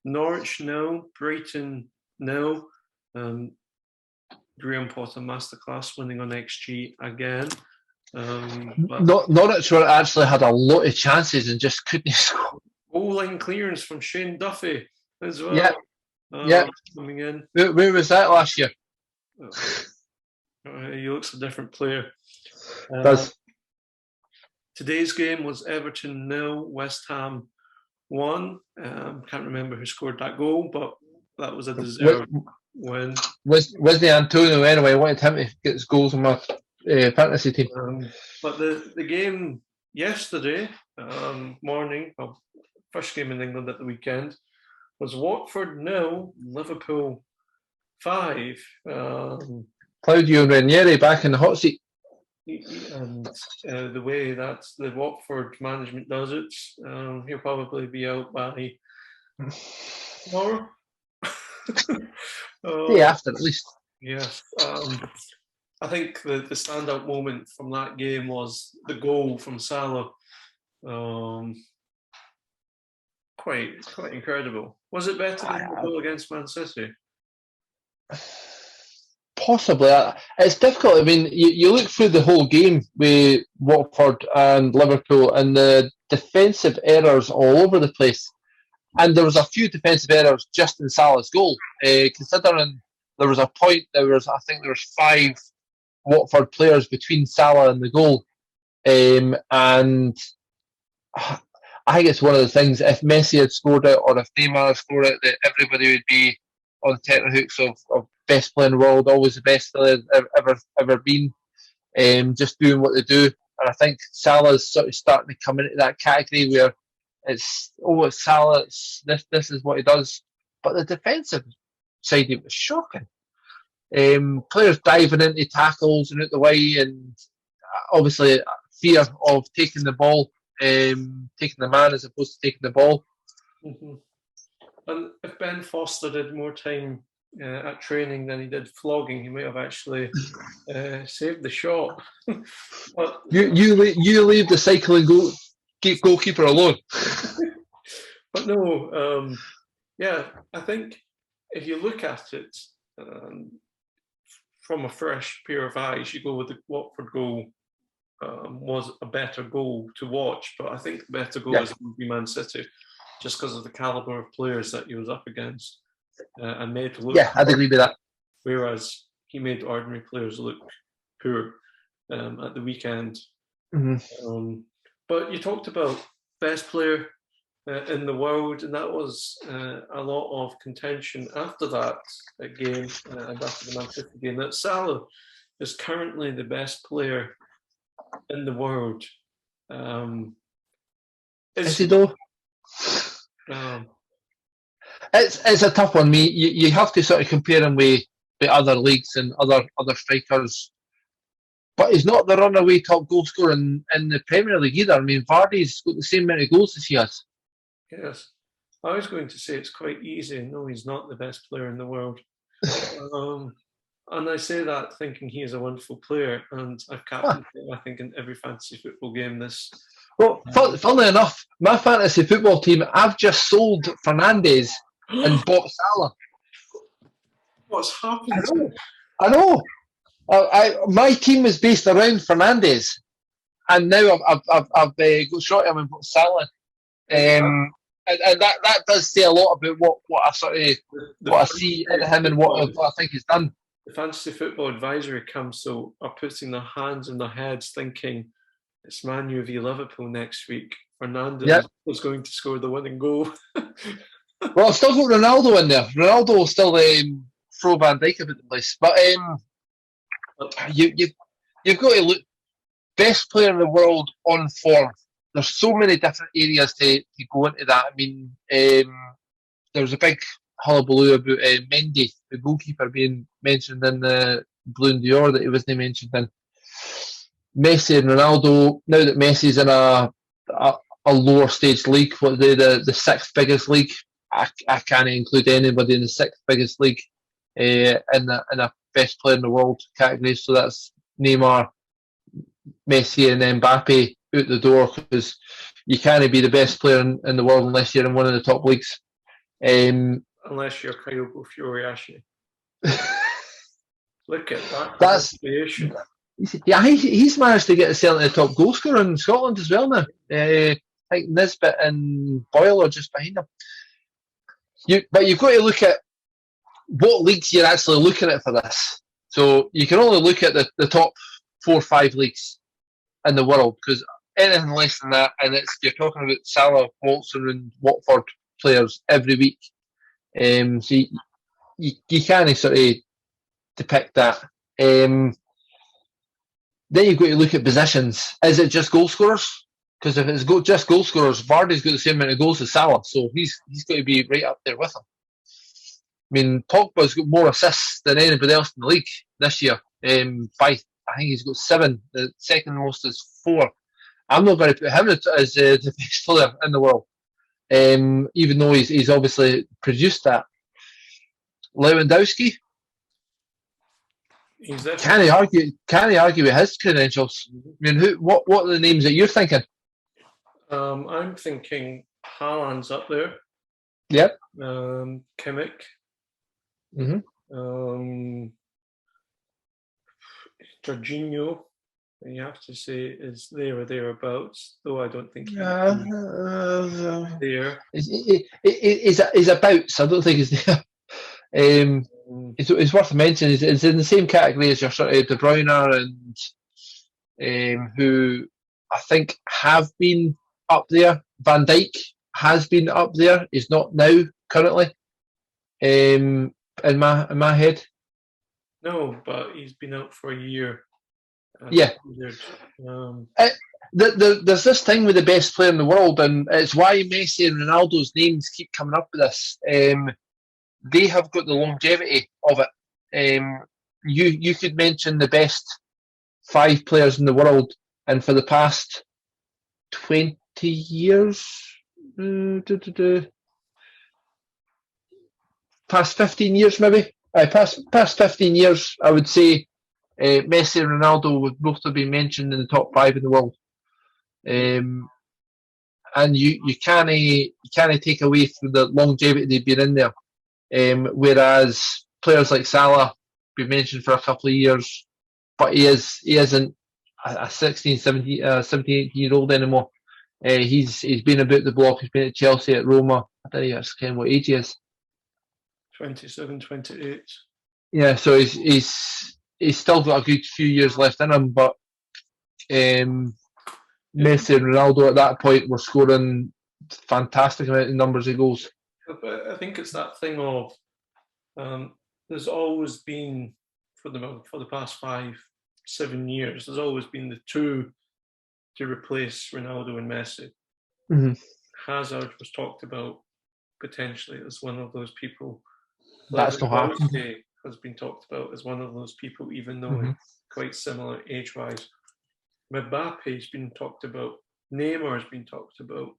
Norwich 0, Brighton 0. Graham Potter masterclass, winning on XG again. Norwich actually had a lot of chances and just couldn't score. Goal line clearance from Shane Duffy as well. Coming in. Where was that last year? He looks a different player. Does. Today's game was Everton 0, West Ham 1. Can't remember who scored that goal, but that was a deserved win. Was the Antonio anyway? I wanted him to get his goals on my fantasy team. But the game yesterday morning, first game in England at the weekend, was Watford 0, Liverpool 5. Claudio Ranieri back in the hot seat. And the way that the Watford management does it, he'll probably be out by tomorrow. Day after, at least. Yes. I think the standout moment from that game was the goal from Salah. Quite incredible. Was it better than the goal against Man City? Possibly. It's difficult. I mean, you look through the whole game with Watford and Liverpool and the defensive errors all over the place. And there was a few defensive errors just in Salah's goal. Considering there was a point, I think there was 5 Watford players between Salah and the goal. And I think it's one of the things, if Messi had scored it or if Neymar had scored it, that everybody would be on tenterhooks of best player in the world, always the best they've ever been, just doing what they do. And I think Salah's sort of starting to come into that category where it's Salah, this is what he does. But the defensive side, it was shocking. Players diving into tackles and out the way, and obviously fear of taking the ball, taking the man as opposed to taking the ball. Mm-hmm. And if Ben Foster did more time at training than he did flogging, he might have actually saved the shot. But you leave the cycling goalkeeper alone. But no, I think if you look at it from a fresh pair of eyes, you go with the Watford goal. Was a better goal to watch, but I think the better goal is Man City, just because of the caliber of players that he was up against and made to look. Yeah, I'd agree with that. Whereas he made ordinary players look poor at the weekend. Mm-hmm. But you talked about best player in the world, and that was a lot of contention after that game, and after the Man City game, that Salah is currently the best player in the world. Is he though? It's a tough one. You have to sort of compare him with other leagues and other strikers. But he's not the runaway top goal scorer in the Premier League either. I mean, Vardy's got the same amount of goals as he has. Yes. I was going to say it's quite easy. No, he's not the best player in the world. And I say that thinking he is a wonderful player, and I've captained him, I think, in every fantasy football game this. Well, funnily enough, my fantasy football team, I've just sold Fernandes and bought Salah. What's happened? I know. My team was based around Fernandes, and now I've got short him and bought Salah. And that does say a lot about what I sort of what I see in him and what I think he's done. The Fantasy Football Advisory Council are putting their hands on their heads thinking it's Man U v Liverpool next week. Fernandes is going to score the winning goal. Well, I've still got Ronaldo in there. Ronaldo will still throw Van Dijk about the place. But you've got to look, best player in the world on form. There's so many different areas to go into that. I mean, there was a big hullabaloo about Mendy, the goalkeeper, being mentioned in the Ballon d'Or that he wasn't mentioned in. Messi and Ronaldo, now that Messi's in a lower stage league, the sixth biggest league, I can't include anybody in the sixth biggest league in a best player in the world category. So that's Neymar, Messi and Mbappe out the door, because you can't be the best player in the world unless you're in one of the top leagues. Unless you're Kyogo Furuyashi. Look at that. That's yeah. He's managed to get himself into the top goal scorer in Scotland as well now. I think Nisbet and Boyle are just behind him. But you've got to look at what leagues you're actually looking at for this. So you can only look at the top 4 or 5 leagues in the world, because anything less than that, and you're talking about Salah, Walton, and Watford players every week. So you can't sort of depict that. Then you've got to look at positions. Is it just goal scorers? Because if it's just goal scorers, Vardy's got the same amount of goals as Salah, so he's got to be right up there with him. I mean, Pogba's got more assists than anybody else in the league this year. I think he's got 7. The second most is 4. I'm not going to put him as the best player in the world, even though he's obviously produced that. Lewandowski, can he argue with his credentials? I mean, what are the names that you're thinking? I'm thinking Haaland's up there. Yep. Kimmich. Jorginho, you have to say, is there or thereabouts, though I don't think he's there. He's abouts. I don't think he's there. It's worth mentioning. It's in the same category as your sort of De Bruyne and who I think have been up there. Van Dijk has been up there. He's not now currently. In my head. No, but he's been out for a year. Yeah. There's this thing with the best player in the world, and it's why Messi and Ronaldo's names keep coming up with this. They have got the longevity of it. You could mention the best 5 players in the world, and for the past 20 years, past 15 years maybe, past 15 years, I would say Messi and Ronaldo would both have been mentioned in the top 5 in the world. And you can't take away from the longevity they've been in there. Whereas players like Salah been mentioned for a couple of years, but he isn't a 16, 17, 18-year-old anymore. He's been about the block. He's been at Chelsea, at Roma. I don't know actually what age he is. 27, 28. Yeah, so he's still got a good few years left in him, but Messi and Ronaldo at that point were scoring fantastic amount of numbers of goals. But I think it's that thing of there's always been for the past 5-7 years, there's always been the two to replace Ronaldo and Messi. Mm-hmm. Hazard was talked about potentially as one of those people. That's not happening. Has been talked about as one of those people, even though they're quite similar age-wise. Mbappe's been talked about. Neymar's been talked about.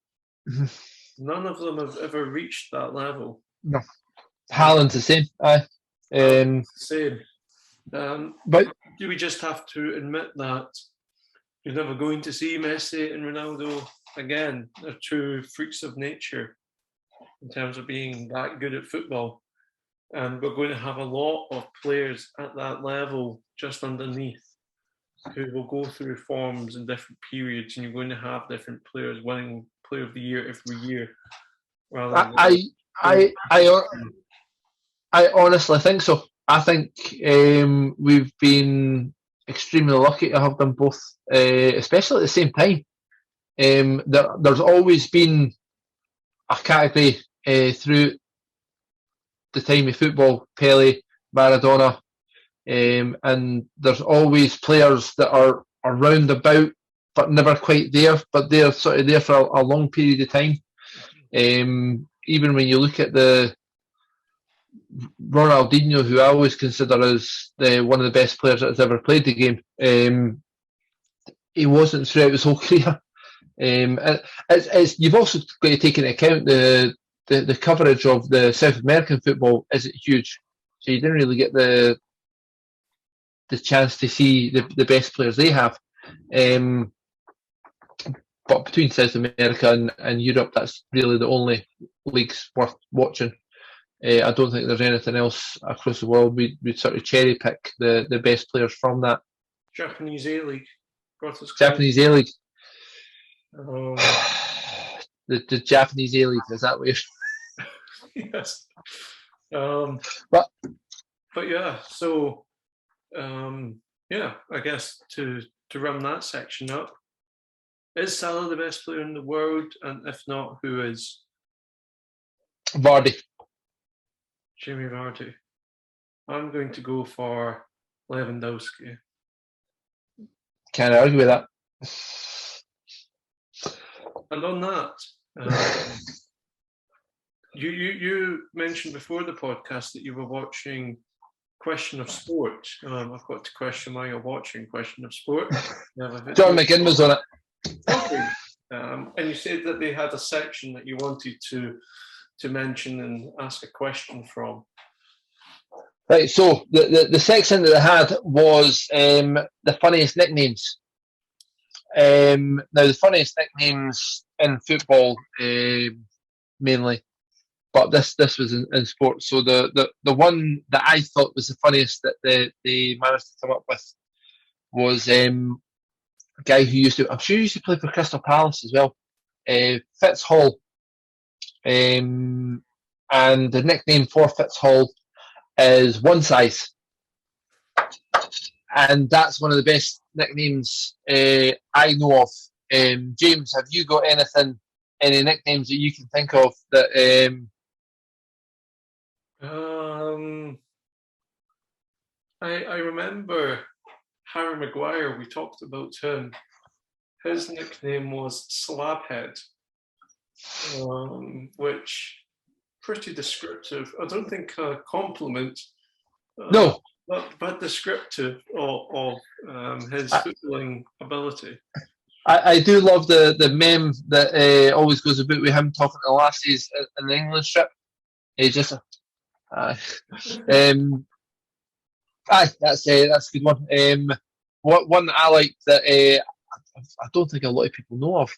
None of them have ever reached that level. No. Haaland's the same. Same. But do we just have to admit that you're never going to see Messi and Ronaldo again? They're two freaks of nature in terms of being that good at football. And we're going to have a lot of players at that level just underneath who will go through forms in different periods, and you're going to have different players winning Player of the Year every year. I honestly think so. I think we've been extremely lucky to have them both, especially at the same time. There's always been a category through the time of football, Pele, Maradona, and there's always players that are round about but never quite there, but they're sort of there for a long period of time. Even when you look at the Ronaldinho, who I always consider as one of the best players that has ever played the game, he wasn't throughout his whole career. You've also got to take into account the coverage of the South American football isn't huge, so you didn't really get the chance to see the best players they have. But between South America and Europe, that's really the only leagues worth watching. I don't think there's anything else across the world. We'd sort of cherry pick the best players from that. Japanese A-League. Japanese A-League. The Japanese A-League, is that what you're... Yes. But yeah, so I guess to run that section up, is Salah the best player in the world? And if not, who is? Vardy. Jamie Vardy. I'm going to go for Lewandowski. Can't argue with that. And on that, you mentioned before the podcast that you were watching Question of Sport. I've got to question why you're watching Question of Sport. John McGinn was on it. Okay. And you said that they had a section that you wanted to mention and ask a question from. Right, so the section that they had was the funniest nicknames. Now, the funniest nicknames in football, mainly, but this was in sports. So the one that I thought was the funniest that they managed to come up with was a guy who I'm sure he used to play for Crystal Palace as well, Fitz Hall. And the nickname for Fitz Hall is One Size. And that's one of the best nicknames I know of. James, have you got any nicknames that you can think of that? I remember Harry Maguire. We talked about him. His nickname was Slabhead, which pretty descriptive. I don't think a compliment. No. But descriptive of his footballing ability. I do love the meme that always goes about with him talking to lassies in the England strip. He's just that's a good one. One that I like that I don't think a lot of people know of.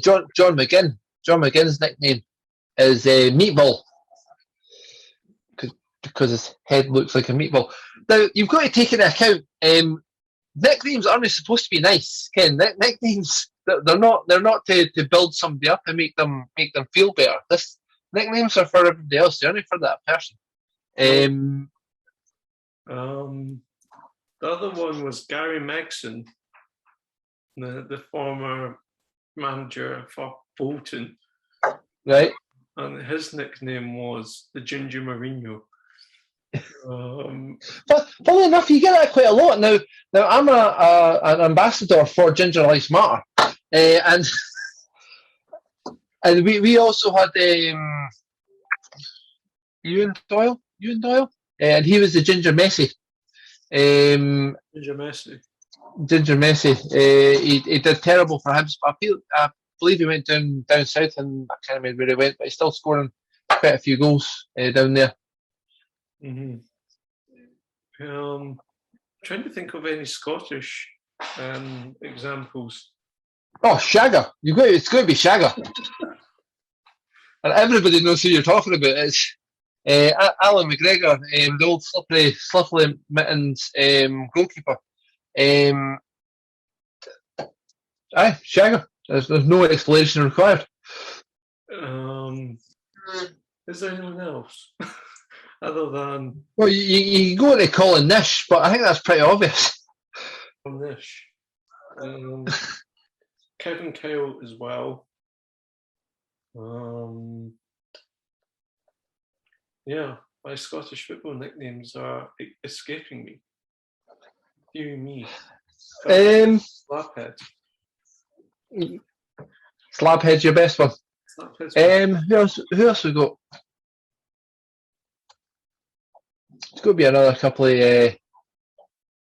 John McGinn. John McGinn's nickname is Meatball because his head looks like a meatball. Now you've got to take into account nicknames aren't supposed to be nice. Ken, nicknames they're not to build somebody up and make them feel better. This nicknames are for everybody else. They're only for that person. The other one was Gary Megson, the former manager for Bolton. Right. And his nickname was the Ginger Mourinho. But funnily enough, you get that quite a lot now. Now I'm an ambassador for Ginger Lives Matter, and we also had Ewan Doyle, and he was the Ginger Messi. Ginger Messi. He did terrible for him. I believe he went down south, and I can't remember where he went, but he's still scoring quite a few goals down there. Mm-hmm. Trying to think of any Scottish examples. Oh, Shagger! It's going to be Shagger, and everybody knows who you're talking about. It's Alan McGregor, the old slippery mittens goalkeeper. Shagger. There's no explanation required. Is there anyone else other than? Well, you go to Colin Nish, but I think that's pretty obvious. Nish, Kevin Kyle as well. Yeah, my Scottish football nicknames are escaping me. Dear me. Slabhead. Slabhead's your best one. Who else we got? It's got to be another couple of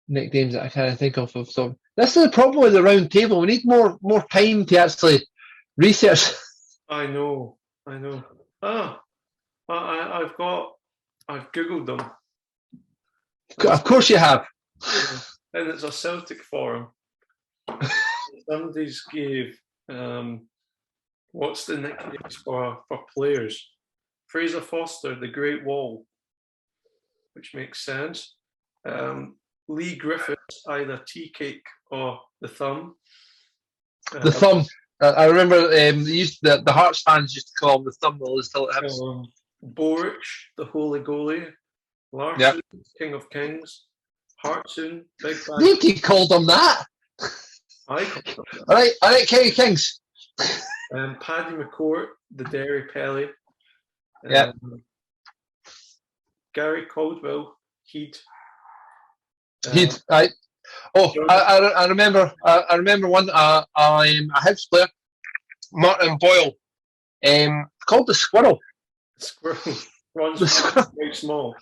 nicknames that I can't think of. So this is the problem with the round table. We need more time to actually research. I know. I've googled them. Of course you have. And it's a Celtic forum. Somebody's gave what's the nicknames for players? Fraser Foster, the Great Wall, which makes sense. Lee Griffiths, either Tea Cake or the Thumb. The Thumb. I remember the Hearts fans used to call him the Thumb. Still at Hibs. Borich, the Holy Goalie. Larson, King of Kings. Hartsoon, Big Bang. Nobody called him that. I called him that. All right, King of Kings. Paddy McCourt, the Derry Pelly. Yeah. Gary Caldwell, Heed. Heed. I remember. I remember one. A Hibs player, Martin Boyle, called the Squirrel. Squirrel. Ron's very small.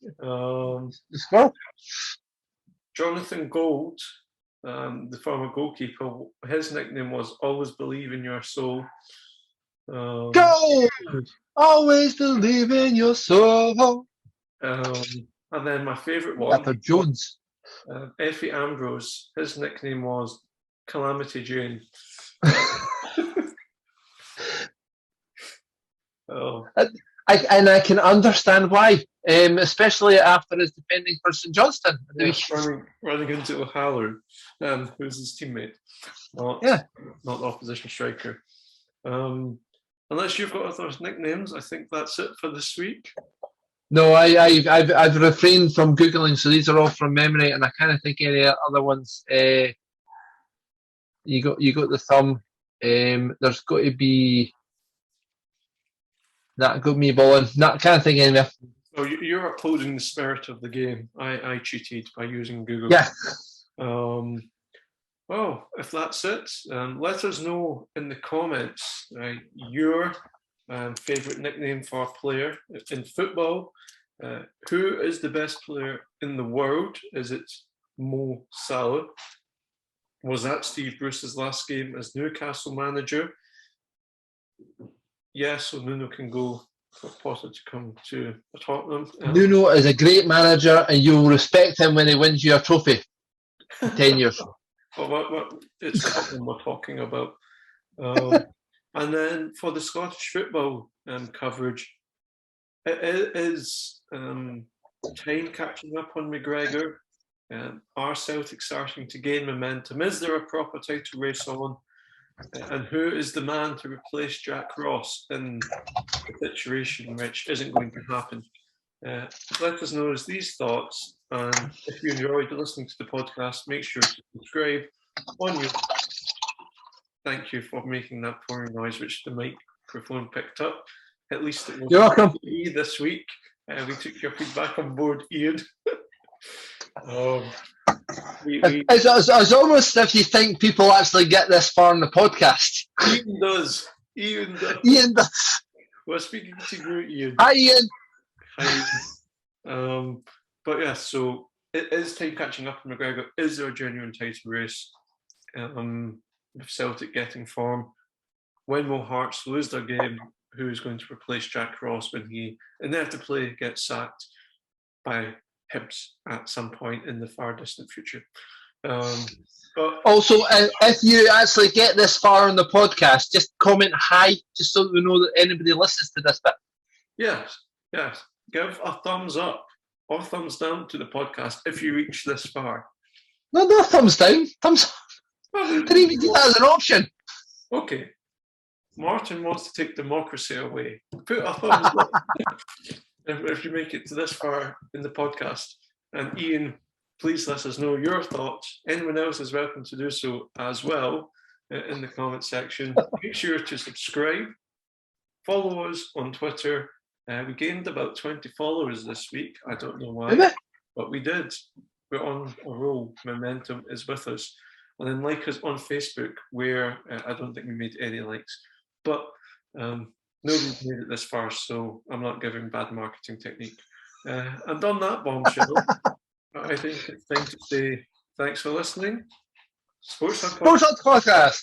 The Squirrel. Jonathan Gold, the former goalkeeper, his nickname was "Always Believe in Your Soul." Gold! Always believe in your soul. And then my favourite one, Leopard Jones. Effie Ambrose. His nickname was Calamity Jane. I can understand why, especially after his defending for St Johnstone. Running into O'Halloran, who's his teammate, not the opposition striker. Unless you've got other nicknames, I think that's it for this week. No, I've refrained from Googling, so these are all from memory, and I kind of think any other ones. You got the thumb. There's got to be that got me balling. Can't think of anything. So you're upholding the spirit of the game. I cheated by using Google. Yeah. Well, if that's it, let us know in the comments your favourite nickname for a player in football. Who is the best player in the world? Is it Mo Salah? Was that Steve Bruce's last game as Newcastle manager? Yes, so Nuno can go for Potter to come to Tottenham. Nuno is a great manager, and you'll respect him when he wins you a trophy in 10 years. Well, it's Tottenham we're talking about. And then for the Scottish football coverage, it is time catching up on McGregor. Are Celtic starting to gain momentum? Is there a proper title race on? And who is the man to replace Jack Ross in a situation which isn't going to happen? Let us know these thoughts, and if you enjoyed listening to the podcast, make sure to subscribe on your. Thank you for making that pouring noise, which the microphone picked up. At least it was. You're welcome. This week. We took your feedback on board, Ian. It's almost if you think people actually get this far in the podcast. Ian does. We're speaking to you, Ian. Hi, Ian. Hi. But yeah, so it is time catching up on McGregor. Is there a genuine title race? With Celtic getting form, when will Hearts lose their game? Who is going to replace Jack Ross when he inevitably gets sacked by Hibs at some point in the far distant future? But also, if you actually get this far on the podcast, just comment hi, just so we know that anybody listens to this bit. Yes. Give a thumbs up or thumbs down to the podcast if you reach this far. No thumbs down. Thumbs up. Didn't even do that as an option. Okay. Martin wants to take democracy away. Put a thumbs up if you make it to this far in the podcast. And Ian, please let us know your thoughts. Anyone else is welcome to do so as well in the comment section. Make sure to subscribe. Follow us on Twitter. We gained about 20 followers this week. I don't know why, but we did. We're on a roll. Momentum is with us. And then like us on Facebook, where I don't think we made any likes. But nobody's made it this far, so I'm not giving bad marketing technique. And on that bombshell, I think it's time to say thanks for listening. Sports Podcast.